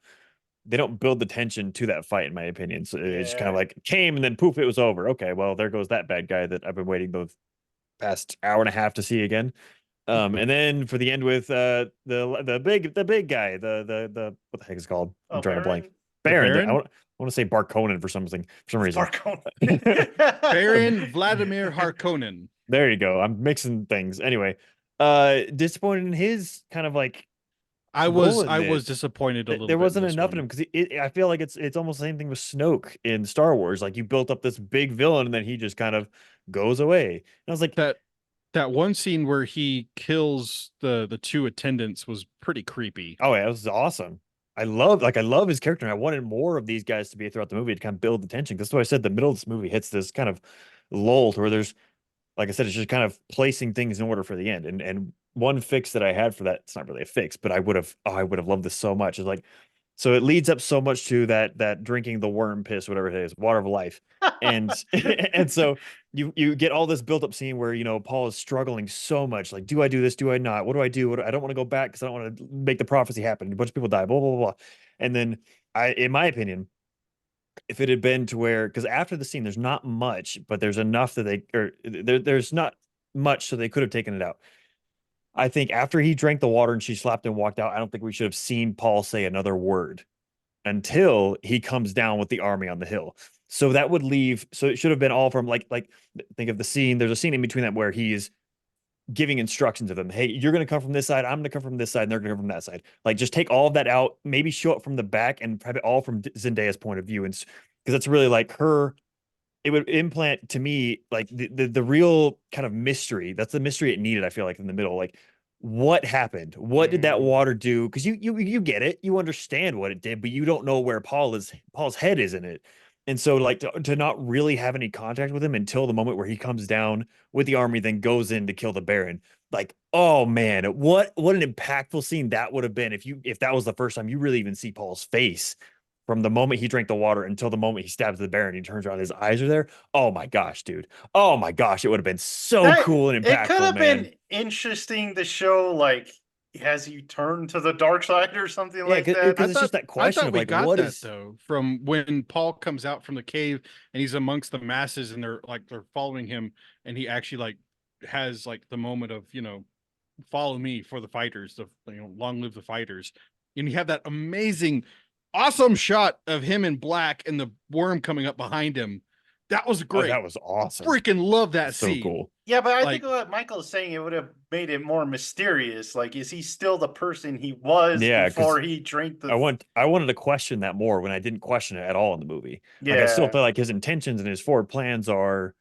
[SPEAKER 3] build the tension to that fight, in my opinion. So it's just kind of
[SPEAKER 1] Yeah.
[SPEAKER 3] like came and then poof, it was over. Okay, well, there goes that bad guy that I've been waiting the past hour and a half to see again. And then for the end with the big guy, the what the heck is it called? I'm
[SPEAKER 1] Oh,
[SPEAKER 3] drawing a blank.
[SPEAKER 2] Baron?
[SPEAKER 3] Baron. I want to say Barconen for some reason.
[SPEAKER 2] Baron Vladimir Harkonnen.
[SPEAKER 3] There you go. I'm mixing things. Anyway, disappointed in his kind of like
[SPEAKER 2] I was
[SPEAKER 3] bulletness.
[SPEAKER 2] disappointed a little
[SPEAKER 3] There
[SPEAKER 2] bit
[SPEAKER 3] wasn't
[SPEAKER 2] in this
[SPEAKER 3] enough in
[SPEAKER 2] one.
[SPEAKER 3] him because I feel like it's almost the same thing with Snoke in Star Wars. Like you built up this big villain and then he just kind of goes away. And I was like,
[SPEAKER 2] That one scene where he kills the two attendants was pretty creepy.
[SPEAKER 3] oh yeah, it was awesome. I love his character, and I wanted more of these guys to be throughout the movie to kind of build the tension. That's why I said the middle of this movie hits this kind of lull to where there's, like I said, it's just kind of placing things in order for the end. And one fix that I had for that, it's not really a fix, but I would have loved this so much. Is like, so it leads up so much to that drinking the worm piss, whatever it is, water of life. And and so you get all this built up scene where Paul is struggling so much. Like, do I do this? Do I not? What do I do? I don't want to go back because I don't want to make the prophecy happen. A bunch of people die, blah, blah, blah, blah. And then in my opinion, if it had been to where, because after the scene, there's not much, but there's enough that there's not much, so they could have taken it out. I think after he drank the water and she slapped and walked out, I don't think we should have seen Paul say another word until he comes down with the army on the hill. So that would leave. So it should have been all from like think of the scene. There's a scene in between that where he's giving instructions to them. Hey, you're going to come from this side. I'm going to come from this side. And they're going to come from that side. Like just take all of that out. Maybe show it from the back and have it all from Zendaya's point of view. And because that's really like her. It would implant to me like the real kind of mystery. That's the mystery it needed. I feel like in the middle, like what happened? What did that water do? Because you get it, you understand what it did, but you don't know where Paul's head is in it. And so like to not really have any contact with him until the moment where he comes down with the army, then goes in to kill the Baron. Like, oh man, what an impactful scene that would have been if that was the first time you really even see Paul's face from the moment he drank the water until the moment he stabs the Baron. He turns around, his eyes are there. Oh my gosh, dude. Oh my gosh, it would have been so cool and impactful,
[SPEAKER 1] It could have
[SPEAKER 3] man.
[SPEAKER 1] been interesting to show, like, has he turned to the dark side or something
[SPEAKER 3] Yeah,
[SPEAKER 1] like that?
[SPEAKER 3] because it's just that question of
[SPEAKER 2] we
[SPEAKER 3] like,
[SPEAKER 2] got
[SPEAKER 3] what
[SPEAKER 2] that
[SPEAKER 3] is
[SPEAKER 2] though from when Paul comes out from the cave and he's amongst the masses and they're following him and he actually like has like the moment of follow me for the fighters, long live the fighters, and you have that amazing, awesome shot of him in black and the worm coming up behind him. That was
[SPEAKER 3] Oh,
[SPEAKER 2] great.
[SPEAKER 3] that was awesome.
[SPEAKER 2] Freaking love that
[SPEAKER 3] So
[SPEAKER 2] scene.
[SPEAKER 3] cool.
[SPEAKER 1] Yeah, but I
[SPEAKER 2] Like-
[SPEAKER 1] think what Michael is saying, it would have made it more mysterious. Like, is he still the person he was
[SPEAKER 3] Yeah, 'cause
[SPEAKER 1] before he drank the?
[SPEAKER 3] I wanted to question that more when I didn't question it at all in the movie.
[SPEAKER 1] Yeah,
[SPEAKER 3] Like I still feel like his intentions and his forward plans are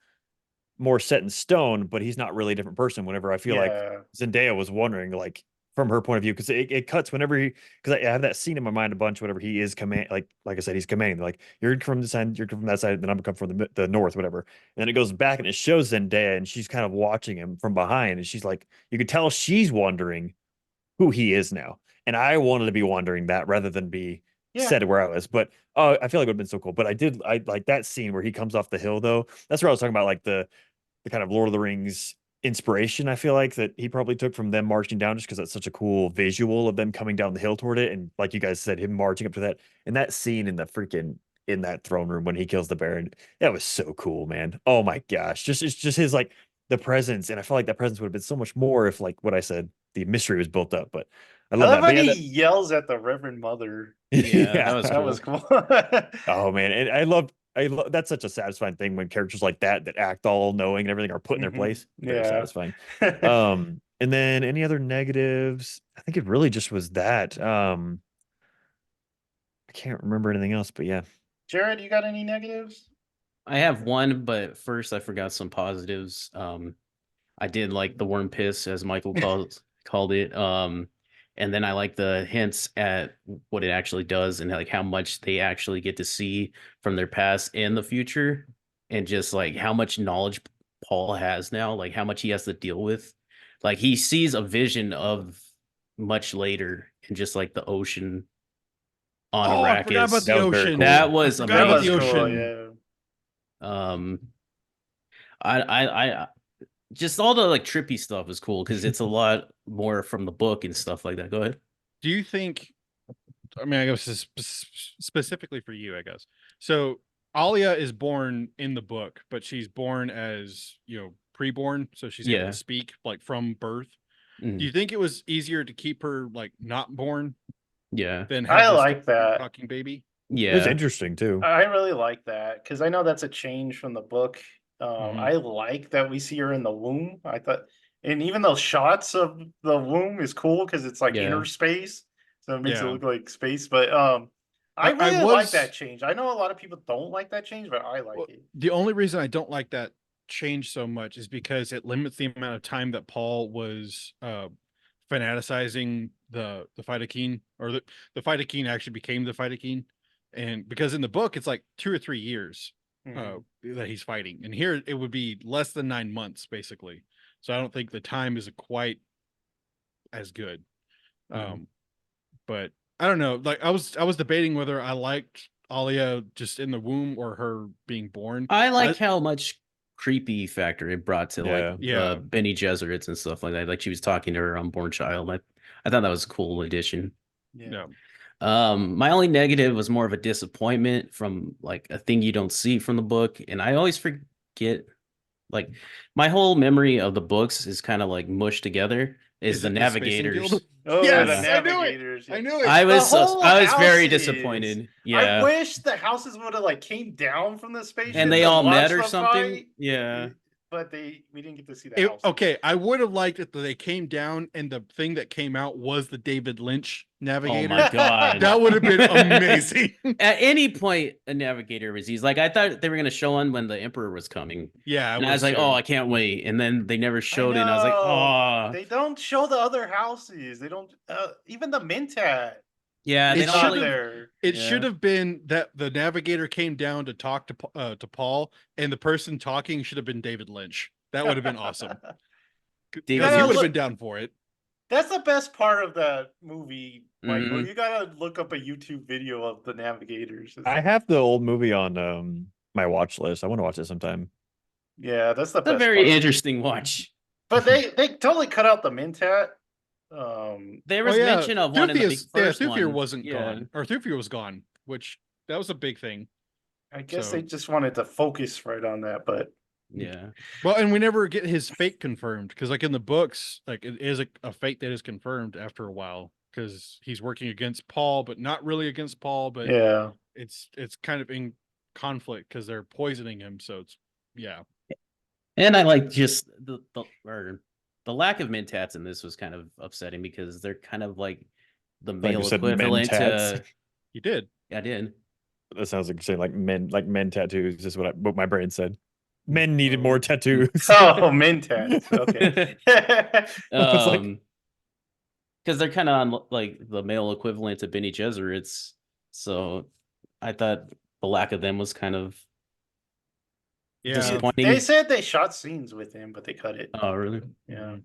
[SPEAKER 3] more set in stone, but he's not really a different person. Whenever I feel like
[SPEAKER 1] yeah,
[SPEAKER 3] Zendaya was wondering, like from her point of view, because it cuts whenever because I have that scene in my mind a bunch. Whenever he is like I said, he's commanding, like you're from this side, you're from that side, then I'm gonna come from the north, whatever. And then it goes back and it shows Zendaya, and she's kind of watching him from behind, and she's like, you could tell she's wondering who he is now. And I wanted to be wondering that rather than be
[SPEAKER 1] yeah.
[SPEAKER 3] set where I was. But I feel like it would have been so cool. But I like that scene where he comes off the hill though. That's where I was talking about, like the kind of Lord of the Rings inspiration. I feel like that he probably took from them marching down, just because that's such a cool visual of them coming down the hill toward it. And like you guys said, him marching up to that, and that scene in the freaking in that throne room when he kills the Baron, that was so cool, man. Oh my gosh. It's just his like the presence. And I felt like that presence would have been so much more if, like what I said, the mystery was built up. But I
[SPEAKER 1] I
[SPEAKER 3] love
[SPEAKER 1] love
[SPEAKER 3] that. But
[SPEAKER 1] when
[SPEAKER 3] yeah,
[SPEAKER 1] he yells at the Reverend Mother.
[SPEAKER 4] Yeah, that was
[SPEAKER 1] That
[SPEAKER 4] cool.
[SPEAKER 1] was cool.
[SPEAKER 3] oh man, and I loved That's such a satisfying thing when characters like that act all knowing and everything are put in their
[SPEAKER 1] Mhm.
[SPEAKER 3] place. Very
[SPEAKER 1] Yeah.
[SPEAKER 3] satisfying. And then any other negatives? I think it really just was that. I can't remember anything else, but yeah.
[SPEAKER 1] Jared, you got any negatives?
[SPEAKER 4] I have one, but first I forgot some positives. I did like the worm piss, as Michael called it. And then I like the hints at what it actually does and like how much they actually get to see from their past and the future, and just like how much knowledge Paul has now, like how much he has to deal with. Like he sees a vision of much later in just like the ocean on
[SPEAKER 2] Oh, I forgot about
[SPEAKER 4] Arrakis.
[SPEAKER 2] the
[SPEAKER 3] That was very
[SPEAKER 2] ocean.
[SPEAKER 3] cool.
[SPEAKER 4] That was
[SPEAKER 2] I forgot
[SPEAKER 1] That
[SPEAKER 2] about
[SPEAKER 1] was
[SPEAKER 2] the
[SPEAKER 4] amazing.
[SPEAKER 1] cool.
[SPEAKER 2] ocean.
[SPEAKER 1] Yeah.
[SPEAKER 4] Um, I just all the like trippy stuff is cool because it's a lot more from the book and stuff like that. Go ahead.
[SPEAKER 2] Do you think? I mean, I guess this is specifically for you, I guess. So Alia is born in the book, but she's born as pre-born, so she's able
[SPEAKER 4] Yeah.
[SPEAKER 2] to speak like from birth.
[SPEAKER 4] Mhm.
[SPEAKER 2] Do you think it was easier to keep her like not born
[SPEAKER 4] Yeah.
[SPEAKER 2] than
[SPEAKER 1] I
[SPEAKER 2] have this
[SPEAKER 1] like that.
[SPEAKER 2] talking baby?
[SPEAKER 3] It was
[SPEAKER 4] Yeah.
[SPEAKER 3] interesting too.
[SPEAKER 1] I really like that because I know that's a change from the book.
[SPEAKER 2] Mhm.
[SPEAKER 1] I like that we see her in the womb. I thought, and even those shots of the womb is cool because it's like
[SPEAKER 4] Yeah.
[SPEAKER 1] inner space, so it makes it
[SPEAKER 2] Yeah.
[SPEAKER 1] look like space. But I
[SPEAKER 2] I
[SPEAKER 1] really like that
[SPEAKER 2] was
[SPEAKER 1] change. I know a lot of people don't like that change, but I like
[SPEAKER 2] well,
[SPEAKER 1] it.
[SPEAKER 2] the only reason I don't like that change so much is because it limits the amount of time that Paul was fanaticizing the Fidakeen, or the Fidakeen actually became the Fidakeen. And because in the book it's like 2 or 3 years
[SPEAKER 1] Mhm.
[SPEAKER 2] that he's fighting, and here it would be less than 9 months basically. So I don't think the time is quite as good.
[SPEAKER 4] Mhm.
[SPEAKER 2] But I don't know, like I was debating whether I liked Alia just in the womb or her being born.
[SPEAKER 4] I like how much creepy factor it brought to like
[SPEAKER 3] Yeah.
[SPEAKER 2] Yeah.
[SPEAKER 4] Benny Gesserits and stuff like that. Like she was talking to her unborn child. I thought that was a cool addition.
[SPEAKER 1] Yeah.
[SPEAKER 4] My only negative was more of a disappointment from like a thing you don't see from the book, and I always forget. Like my whole memory of the books is kind of like mushed together. Is the
[SPEAKER 2] it the Spacing Guild?
[SPEAKER 4] navigators?
[SPEAKER 1] Oh,
[SPEAKER 2] Yes,
[SPEAKER 1] the
[SPEAKER 4] Yeah.
[SPEAKER 2] I knew it.
[SPEAKER 1] navigators.
[SPEAKER 2] I
[SPEAKER 1] Yeah.
[SPEAKER 2] knew it.
[SPEAKER 4] I
[SPEAKER 1] The
[SPEAKER 4] was
[SPEAKER 1] whole
[SPEAKER 4] I was very
[SPEAKER 1] house is.
[SPEAKER 4] disappointed.
[SPEAKER 1] I
[SPEAKER 4] Yeah.
[SPEAKER 1] wish the houses would have like came down from the spaceship
[SPEAKER 4] And they
[SPEAKER 1] to
[SPEAKER 4] all
[SPEAKER 1] watch
[SPEAKER 4] met or
[SPEAKER 1] the
[SPEAKER 4] something.
[SPEAKER 1] fight,
[SPEAKER 4] Yeah.
[SPEAKER 1] but we didn't get to see the house.
[SPEAKER 2] Okay, I would have liked it that they came down and the thing that came out was the David Lynch navigator.
[SPEAKER 4] Oh my god.
[SPEAKER 2] That would have been amazing.
[SPEAKER 4] At any point, a navigator was used. Like I thought they were gonna show one when the emperor was coming,
[SPEAKER 2] Yeah,
[SPEAKER 4] and I was like, "Oh, I can't wait!" And then they never showed it. And I was like, "Oh,
[SPEAKER 1] They don't show the other houses. They don't even the Mentat.
[SPEAKER 4] yeah." They
[SPEAKER 2] It
[SPEAKER 4] don't
[SPEAKER 2] should
[SPEAKER 4] really.
[SPEAKER 2] have-
[SPEAKER 1] there.
[SPEAKER 2] It
[SPEAKER 4] Yeah.
[SPEAKER 2] should have been that the navigator came down to talk to Paul, and the person talking should have been David Lynch. That would have been awesome.
[SPEAKER 4] David
[SPEAKER 2] Because he would have
[SPEAKER 1] Lynch.
[SPEAKER 2] been down for it.
[SPEAKER 1] That's the best part of that movie, Michael.
[SPEAKER 4] Mhm.
[SPEAKER 1] You gotta look up a YouTube video of the navigators.
[SPEAKER 3] I have the old movie on my watch list. I want to watch it sometime.
[SPEAKER 1] Yeah, that's the
[SPEAKER 4] It's a
[SPEAKER 1] best
[SPEAKER 4] very
[SPEAKER 1] part.
[SPEAKER 4] interesting watch.
[SPEAKER 1] But they totally cut out the Mentat.
[SPEAKER 4] There was mention of one in the big first
[SPEAKER 2] Thufir
[SPEAKER 4] one.
[SPEAKER 2] wasn't
[SPEAKER 4] Yeah.
[SPEAKER 2] gone, or Thufir was gone, which that was a big thing.
[SPEAKER 1] I guess
[SPEAKER 2] So-
[SPEAKER 1] they just wanted to focus right on that, but
[SPEAKER 4] Yeah.
[SPEAKER 2] Well, and we never get his fate confirmed because, like in the books, like it is a fate that is confirmed after a while because he's working against Paul, but not really against Paul. But
[SPEAKER 1] yeah.
[SPEAKER 2] it's kind of in conflict because they're poisoning him. So it's
[SPEAKER 4] And I like just the lack of mentats in this was kind of upsetting because they're kind of like the
[SPEAKER 3] Like
[SPEAKER 4] male
[SPEAKER 3] you said,
[SPEAKER 4] equivalent
[SPEAKER 3] mentats.
[SPEAKER 4] to.
[SPEAKER 2] he did.
[SPEAKER 4] I did.
[SPEAKER 3] That sounds like you're saying like men tattoos is what my brain said. Men needed more tattoos.
[SPEAKER 1] Oh, Mentats. Okay.
[SPEAKER 3] It's like-
[SPEAKER 4] Because they're kind of on like the male equivalent to Benny Gesserits, so I thought the lack of them was kind of
[SPEAKER 2] Yeah.
[SPEAKER 4] disappointing.
[SPEAKER 1] They said they shot scenes with him, but they cut it.
[SPEAKER 4] Oh, really?
[SPEAKER 1] Yeah.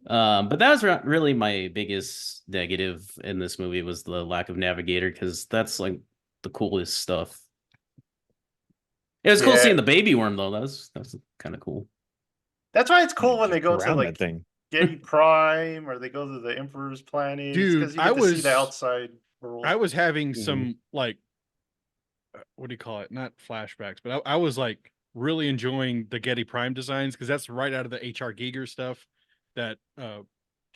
[SPEAKER 4] But that was really my biggest negative in this movie was the lack of navigator, because that's like the coolest stuff. It was cool
[SPEAKER 1] Yeah.
[SPEAKER 4] seeing the baby worm though. That's kind of cool.
[SPEAKER 1] That's why it's cool when they go to
[SPEAKER 3] around
[SPEAKER 1] like
[SPEAKER 3] that thing.
[SPEAKER 1] Getty Prime or they go to the Emperor's planet.
[SPEAKER 2] Dude,
[SPEAKER 1] because you get to see the outside world.
[SPEAKER 2] I was having
[SPEAKER 4] Mhm.
[SPEAKER 2] some like, what do you call it? Not flashbacks, but I was like really enjoying the Getty Prime designs because that's right out of the H.R. Giger stuff that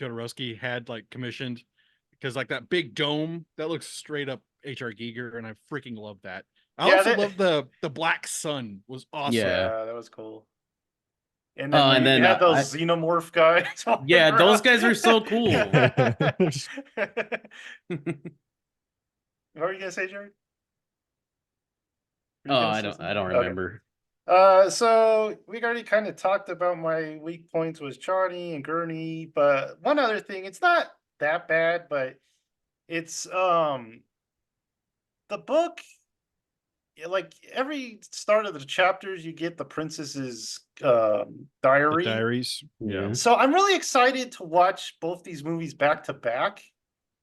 [SPEAKER 2] Jodorowsky had like commissioned. Because like that big dome that looks straight up H.R. Giger, and I freaking love that. I
[SPEAKER 1] Yeah,
[SPEAKER 2] also
[SPEAKER 1] that-
[SPEAKER 2] love the Black Sun was awesome.
[SPEAKER 4] Yeah.
[SPEAKER 1] that was cool. And then
[SPEAKER 4] And
[SPEAKER 1] you
[SPEAKER 4] then
[SPEAKER 1] had those xenomorph guys. walking
[SPEAKER 4] Yeah, those
[SPEAKER 1] around.
[SPEAKER 4] guys are so cool.
[SPEAKER 1] What were you gonna say, Jared? Were you gonna
[SPEAKER 4] I
[SPEAKER 1] say
[SPEAKER 4] don't
[SPEAKER 1] something? Okay.
[SPEAKER 4] remember.
[SPEAKER 1] So we already kind of talked about my weak points was Johnny and Gurney, but one other thing, it's not that bad, but it's the book, like every start of the chapters, you get the princess's
[SPEAKER 2] The
[SPEAKER 1] diary.
[SPEAKER 2] diaries. Yeah.
[SPEAKER 1] So I'm really excited to watch both these movies back to back,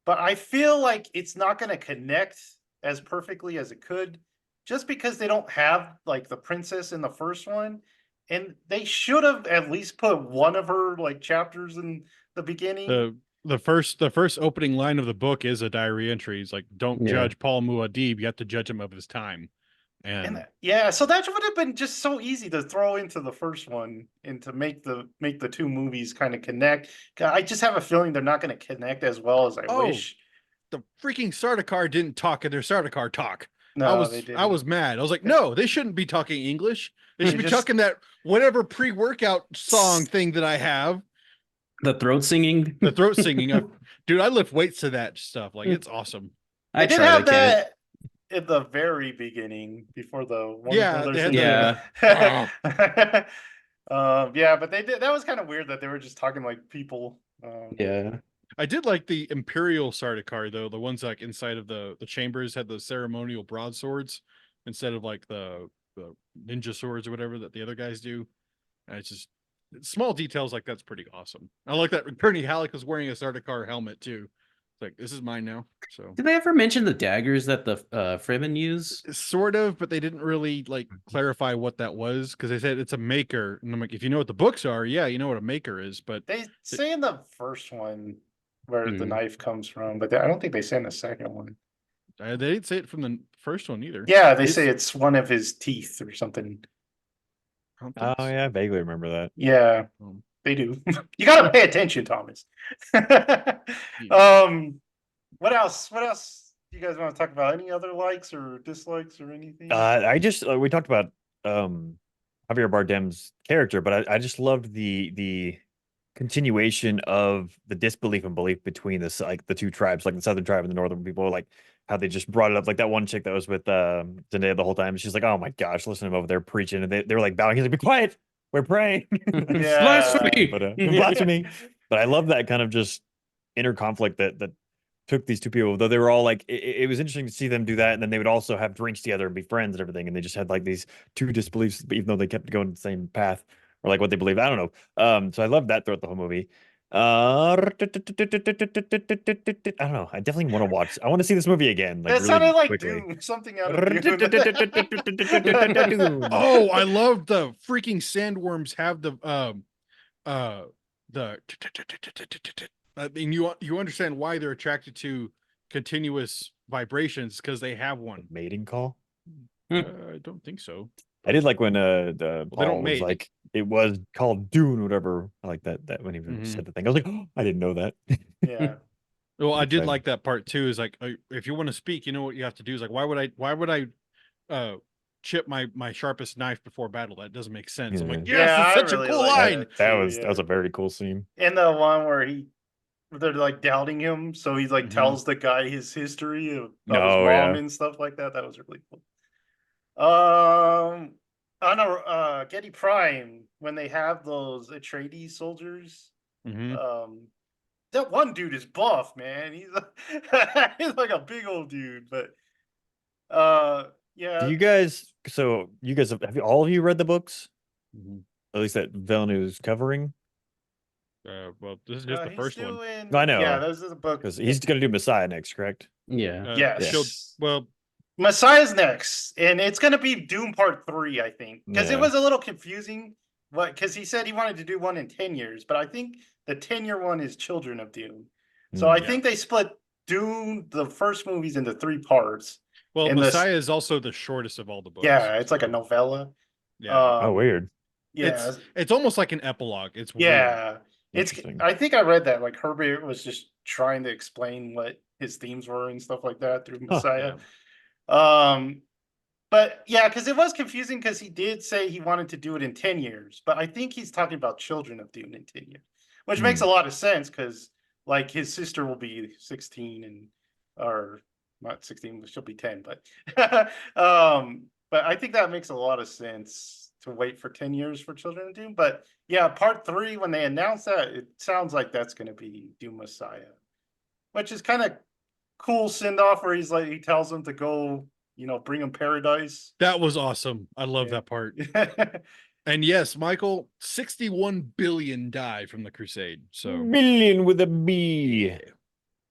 [SPEAKER 1] but I feel like it's not going to connect as perfectly as it could, just because they don't have like the princess in the first one, and they should have at least put one of her like chapters in the beginning.
[SPEAKER 2] The first opening line of the book is a diary entry. It's like, don't
[SPEAKER 4] Yeah.
[SPEAKER 2] judge Paul Muad'Dib, you have to judge him of his time.
[SPEAKER 1] And yeah, so that would have been just so easy to throw into the first one and to make the two movies kind of connect. I just have a feeling they're not going to connect as well as I wish.
[SPEAKER 2] The freaking Sardaukar didn't talk in their Sardaukar talk.
[SPEAKER 1] No, they didn't.
[SPEAKER 2] I was mad. I was like, no, they shouldn't be talking English. They should
[SPEAKER 1] They
[SPEAKER 2] be
[SPEAKER 1] just-
[SPEAKER 2] talking that whatever pre-workout song thing that I have.
[SPEAKER 4] The throat singing.
[SPEAKER 2] The throat singing. Dude, I lift weights to that stuff. Like, it's awesome.
[SPEAKER 1] I did
[SPEAKER 4] tried,
[SPEAKER 1] have
[SPEAKER 4] I can't.
[SPEAKER 1] that at the very beginning before the Warner
[SPEAKER 2] Yeah,
[SPEAKER 1] Brothers
[SPEAKER 2] they
[SPEAKER 1] did
[SPEAKER 2] had
[SPEAKER 1] it. Yeah, but they did. That was kind of weird that they were just talking like people.
[SPEAKER 4] Yeah.
[SPEAKER 2] I did like the Imperial Sardaukar though. The ones like inside of the chambers had the ceremonial broadswords instead of like the ninja swords or whatever that the other guys do. And it's just small details like that's pretty awesome. I like that Bernie Halleck was wearing a Sardaukar helmet too. It's like, this is mine now. So
[SPEAKER 4] Did they ever mention the daggers that the Fremen use?
[SPEAKER 2] sort of, but they didn't really like clarify what that was because they said it's a maker. And I'm like, if you know what the books are, yeah, you know what a maker is. But
[SPEAKER 1] They say in the first one where the
[SPEAKER 4] Mhm.
[SPEAKER 1] knife comes from, but I don't think they say in the second one.
[SPEAKER 2] they didn't say it from the first one either.
[SPEAKER 1] Yeah, they
[SPEAKER 2] It's-
[SPEAKER 1] say it's one of his teeth or something.
[SPEAKER 2] I don't think
[SPEAKER 3] Oh
[SPEAKER 2] so.
[SPEAKER 3] yeah, I vaguely remember that.
[SPEAKER 1] Yeah,
[SPEAKER 2] Um,
[SPEAKER 1] they do. You gotta pay attention, Thomas. What else? What else do you guys want to talk about? Any other likes or dislikes or anything?
[SPEAKER 3] I just we talked about Javier Bardem's character, but I just loved the continuation of the disbelief and belief between this like the two tribes, like the southern tribe and the northern people, like how they just brought it up. Like that one chick that was with Zendaya the whole time, she's like, "Oh my gosh, listen to him over there preaching," and they were like bowing. He's like, "Be quiet, we're praying."
[SPEAKER 1] Yeah.
[SPEAKER 4] Blasphemy.
[SPEAKER 3] But blasphemy. But I love that kind of just inner conflict that took these two people, though they were all like it was interesting to see them do that, and then they would also have drinks together and be friends and everything, and they just had like these two disbeliefs, even though they kept going the same path or like what they believe. I don't know. So I love that throughout the whole movie. I don't know. I definitely want to watch. I want to see this movie again. Like
[SPEAKER 1] That
[SPEAKER 3] really
[SPEAKER 1] sounded like
[SPEAKER 3] quickly.
[SPEAKER 1] Dune, something out of Dune.
[SPEAKER 2] Oh, I love the freaking sandworms have the I mean, you understand why they're attracted to continuous vibrations because they have one.
[SPEAKER 3] Mating call.
[SPEAKER 2] I don't think so.
[SPEAKER 3] I did like when the
[SPEAKER 2] they don't
[SPEAKER 3] Paul was
[SPEAKER 2] mate.
[SPEAKER 3] like it was called Dune, whatever. I like that when he said the thing. I was like, oh, I didn't know that.
[SPEAKER 1] Yeah.
[SPEAKER 2] Well, I did
[SPEAKER 3] Exciting.
[SPEAKER 2] like that part too. Is like if you want to speak, you know what you have to do. Is like why would I chip my sharpest knife before battle? That doesn't make sense. I'm like,
[SPEAKER 3] Yeah.
[SPEAKER 2] yes,
[SPEAKER 1] Yeah, I
[SPEAKER 2] it's such
[SPEAKER 1] really
[SPEAKER 2] a cool
[SPEAKER 1] like
[SPEAKER 2] line.
[SPEAKER 1] that.
[SPEAKER 3] That was a very cool scene.
[SPEAKER 1] And the one where they're like doubting him, so he like
[SPEAKER 2] Mhm.
[SPEAKER 1] tells the guy his history about
[SPEAKER 3] Oh,
[SPEAKER 1] his mom
[SPEAKER 3] yeah.
[SPEAKER 1] and stuff like that. That was really cool. I know Getty Prime, when they have those Atreides soldiers,
[SPEAKER 2] Mhm.
[SPEAKER 1] that one dude is buff, man. He's he's like a big old dude, but yeah.
[SPEAKER 3] Do you guys? So you guys have you, all of you read the books?
[SPEAKER 2] Mhm.
[SPEAKER 3] At least that Villeneuve's covering,
[SPEAKER 2] Well, this is just the
[SPEAKER 1] he's
[SPEAKER 2] first one.
[SPEAKER 1] doing,
[SPEAKER 3] I know.
[SPEAKER 1] Yeah, those are the book.
[SPEAKER 3] because he's going to do Messiah next, correct?
[SPEAKER 4] Yeah.
[SPEAKER 1] Yes.
[SPEAKER 2] Well,
[SPEAKER 1] Messiah's next, and it's going to be Doom Part 3, I think, because
[SPEAKER 3] Yeah.
[SPEAKER 1] it was a little confusing. Because he said he wanted to do one in 10 years, but I think the 10-year one is Children of Doom. So I
[SPEAKER 2] Yeah.
[SPEAKER 1] think they split Doom, the first movies, into 3 parts.
[SPEAKER 2] well,
[SPEAKER 1] And
[SPEAKER 2] Messiah is also the shortest of all the books.
[SPEAKER 1] Yeah, it's like a
[SPEAKER 2] so,
[SPEAKER 1] novella.
[SPEAKER 2] Yeah.
[SPEAKER 3] Oh, weird.
[SPEAKER 1] Yeah,
[SPEAKER 2] It's almost like an epilogue. It's weird.
[SPEAKER 1] yeah. It's.
[SPEAKER 3] Interesting.
[SPEAKER 1] I think I read that like Herbert was just trying to explain what his themes were and stuff like that through
[SPEAKER 3] Huh.
[SPEAKER 1] Messiah. But yeah, because it was confusing because he did say he wanted to do it in 10 years, but I think he's talking about Children of Dune in 10 years, which makes a lot of sense because like his sister will be 16 and or not 16, she'll be 10, but but I think that makes a lot of sense to wait for 10 years for Children of Dune. But yeah, part 3, when they announced that, it sounds like that's going to be Dune Messiah, which is kind of cool send off where he's like, he tells them to go, bring him paradise.
[SPEAKER 2] That was awesome. I love that part. And yes, Michael, 61 billion died from the Crusade. So
[SPEAKER 3] Billion with a B.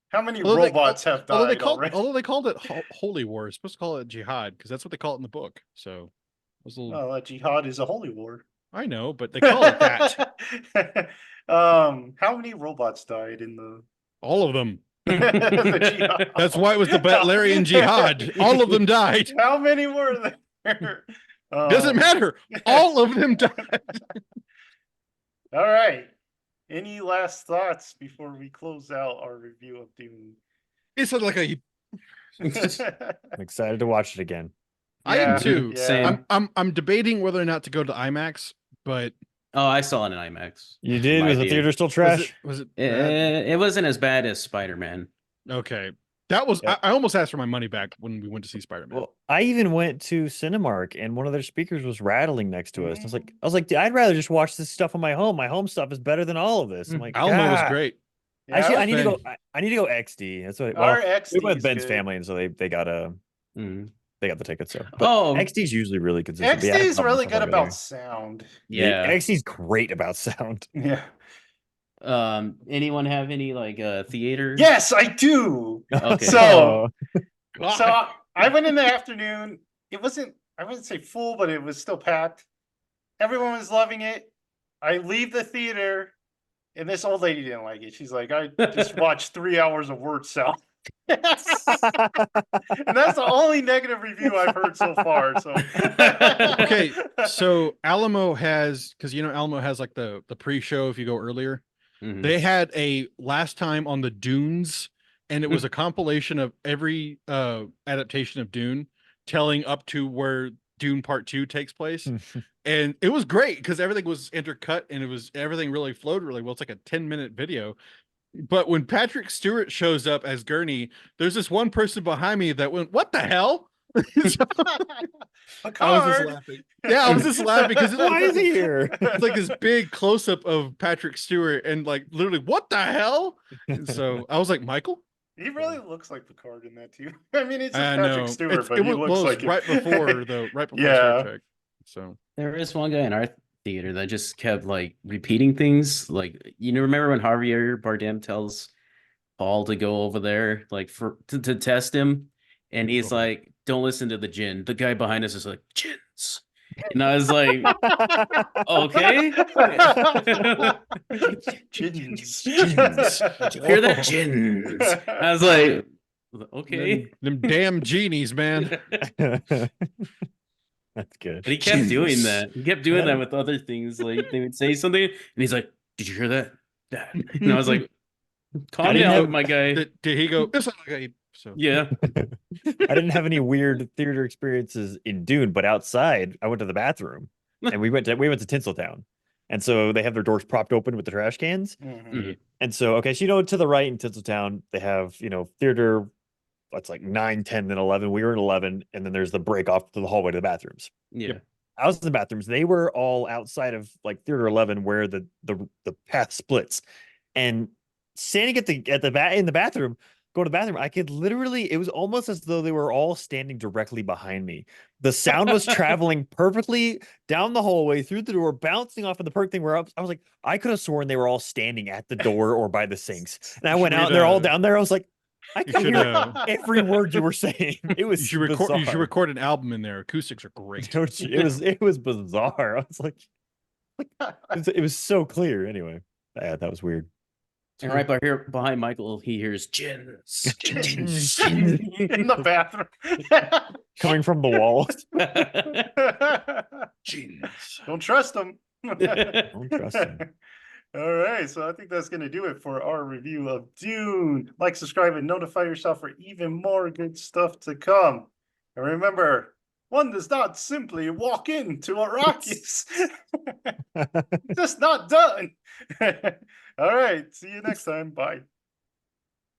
[SPEAKER 1] How many
[SPEAKER 2] Although they-
[SPEAKER 1] robots have died already?
[SPEAKER 2] although they called it holy war, it's supposed to call it jihad because that's what they call it in the book. So it was a little,
[SPEAKER 1] Well, jihad is a holy war.
[SPEAKER 2] I know, but they call it that.
[SPEAKER 1] How many robots died in the
[SPEAKER 2] All of them.
[SPEAKER 1] the jihad?
[SPEAKER 2] That's why it was the Butlerian jihad. All of them died.
[SPEAKER 1] How many were there?
[SPEAKER 2] Doesn't matter. All of them died.
[SPEAKER 1] All right. Any last thoughts before we close out our review of Dune?
[SPEAKER 2] It's like a.
[SPEAKER 3] I'm excited to watch it again.
[SPEAKER 2] I am too.
[SPEAKER 1] Yeah.
[SPEAKER 4] Same.
[SPEAKER 2] I'm debating whether or not to go to IMAX, but
[SPEAKER 4] Oh, I saw it in IMAX.
[SPEAKER 3] You did?
[SPEAKER 4] My
[SPEAKER 3] Was the
[SPEAKER 4] view.
[SPEAKER 3] theater still trash?
[SPEAKER 2] was it bad?
[SPEAKER 4] It wasn't as bad as Spider-Man.
[SPEAKER 2] Okay. That was
[SPEAKER 3] Yeah.
[SPEAKER 2] I almost asked for my money back when we went to see Spider-Man.
[SPEAKER 3] Well, I even went to Cinemark and one of their speakers was rattling next to us. I was like, "Dude, I'd rather just watch this stuff on my home. My home stuff is better than all of this." I'm like,
[SPEAKER 2] Alamo was
[SPEAKER 3] "God."
[SPEAKER 2] great.
[SPEAKER 3] Actually, I
[SPEAKER 1] Yeah,
[SPEAKER 3] need to
[SPEAKER 2] fan.
[SPEAKER 3] go. I need to go XD. That's what.
[SPEAKER 1] our
[SPEAKER 3] Well,
[SPEAKER 1] XD
[SPEAKER 3] we went with
[SPEAKER 1] is
[SPEAKER 3] Ben's
[SPEAKER 1] good.
[SPEAKER 3] family, and so they got
[SPEAKER 4] Mm.
[SPEAKER 3] they got the tickets. So, but
[SPEAKER 4] Oh,
[SPEAKER 3] XD is usually really consistent. But yeah, I
[SPEAKER 1] XD
[SPEAKER 3] have
[SPEAKER 1] is
[SPEAKER 3] problems
[SPEAKER 1] really
[SPEAKER 3] with
[SPEAKER 1] good
[SPEAKER 3] stuff like
[SPEAKER 1] about
[SPEAKER 3] that.
[SPEAKER 1] sound.
[SPEAKER 4] yeah.
[SPEAKER 3] XD's great about sound.
[SPEAKER 1] Yeah.
[SPEAKER 4] Anyone have any like theater?
[SPEAKER 1] Yes, I do.
[SPEAKER 4] Okay.
[SPEAKER 1] So
[SPEAKER 2] God.
[SPEAKER 1] So I went in the afternoon. It wasn't, I wouldn't say full, but it was still packed. Everyone was loving it. I leave the theater, and this old lady didn't like it. She's like, I just watched 3 hours of word salad. And that's the only negative review I've heard so far. So
[SPEAKER 2] Okay, so Alamo has, because Alamo has like the pre-show if you go earlier.
[SPEAKER 4] Mhm.
[SPEAKER 2] They had a last time on the Dunes, and it was a compilation of every adaptation of Dune, telling up to where Dune Part 2 takes place. And it was great because everything was intercut and everything really flowed really well. It's like a 10-minute video. But when Patrick Stewart shows up as Gurney, there's this one person behind me that went, "What the hell?" So, I was just
[SPEAKER 1] Picard.
[SPEAKER 2] laughing. Yeah, I was just laughing because
[SPEAKER 3] Why is he here?
[SPEAKER 2] it's like this big close-up of Patrick Stewart and like literally, what the hell? And so I was like, Michael?
[SPEAKER 1] He really looks like Picard in that too. I mean, it's
[SPEAKER 2] I
[SPEAKER 1] just
[SPEAKER 2] know.
[SPEAKER 1] Patrick Stewart,
[SPEAKER 2] It's-
[SPEAKER 1] but
[SPEAKER 2] it
[SPEAKER 1] he
[SPEAKER 2] was
[SPEAKER 1] looks like
[SPEAKER 2] right before
[SPEAKER 1] Yeah.
[SPEAKER 2] Star Trek. So
[SPEAKER 4] There is one guy in our theater that just kept like repeating things. Like, remember when Javier Bardem tells Paul to go over there, like to test him, and he's like, "Don't listen to the djinn." The guy behind us is like, "Djinns," and I was like, "Okay."
[SPEAKER 1] Chickens.
[SPEAKER 4] Hear that, djinns? I was like, "Okay."
[SPEAKER 2] them damn genies, man.
[SPEAKER 3] That's good.
[SPEAKER 4] But he kept doing
[SPEAKER 2] Jeez.
[SPEAKER 4] that. He kept doing that with other things. Like they would say something, and he's like, "Did you hear that?" And I was like, "Calm
[SPEAKER 3] didn't
[SPEAKER 4] down,
[SPEAKER 3] have-
[SPEAKER 4] my guy."
[SPEAKER 2] Did he go? "It's not like a-" So
[SPEAKER 4] Yeah.
[SPEAKER 3] I didn't have any weird theater experiences in Dune, but outside, I went to the bathroom and we went to Tinseltown. And so they have their doors propped open with the trash cans.
[SPEAKER 1] Mhm.
[SPEAKER 3] And so, okay, so to the right in Tinseltown, they have, theater, that's like 9, 10, and 11. We were in 11, and then there's the break off to the hallway to the bathrooms.
[SPEAKER 4] Yeah.
[SPEAKER 3] I was in the bathrooms. They were all outside of like theater 11 where the path splits. And standing in the bathroom, go to the bathroom, I could literally, it was almost as though they were all standing directly behind me. The sound was traveling perfectly down the hallway through the door, bouncing off of the perk thing where I was like, I could have sworn they were all standing at the door or by the sinks. And I went out and they're all down there. I was like, I
[SPEAKER 2] you
[SPEAKER 3] could
[SPEAKER 2] should
[SPEAKER 3] hear every word you were saying. It was
[SPEAKER 2] you should record. You should
[SPEAKER 3] bizarre.
[SPEAKER 2] record an album in there. Acoustics are great.
[SPEAKER 3] It was bizarre. I was like it was so clear. Anyway, that was weird.
[SPEAKER 4] And right behind Michael, he hears "Djinns."
[SPEAKER 1] In the bathroom.
[SPEAKER 3] Coming from the walls.
[SPEAKER 2] Jeez.
[SPEAKER 1] Don't trust them.
[SPEAKER 3] Don't trust him.
[SPEAKER 1] All right, so I think that's going to do it for our review of Dune. Like, subscribe, and notify yourself for even more good stuff to come. And remember, one does not simply walk into Arrakis. Just not done. All right, see you next time. Bye.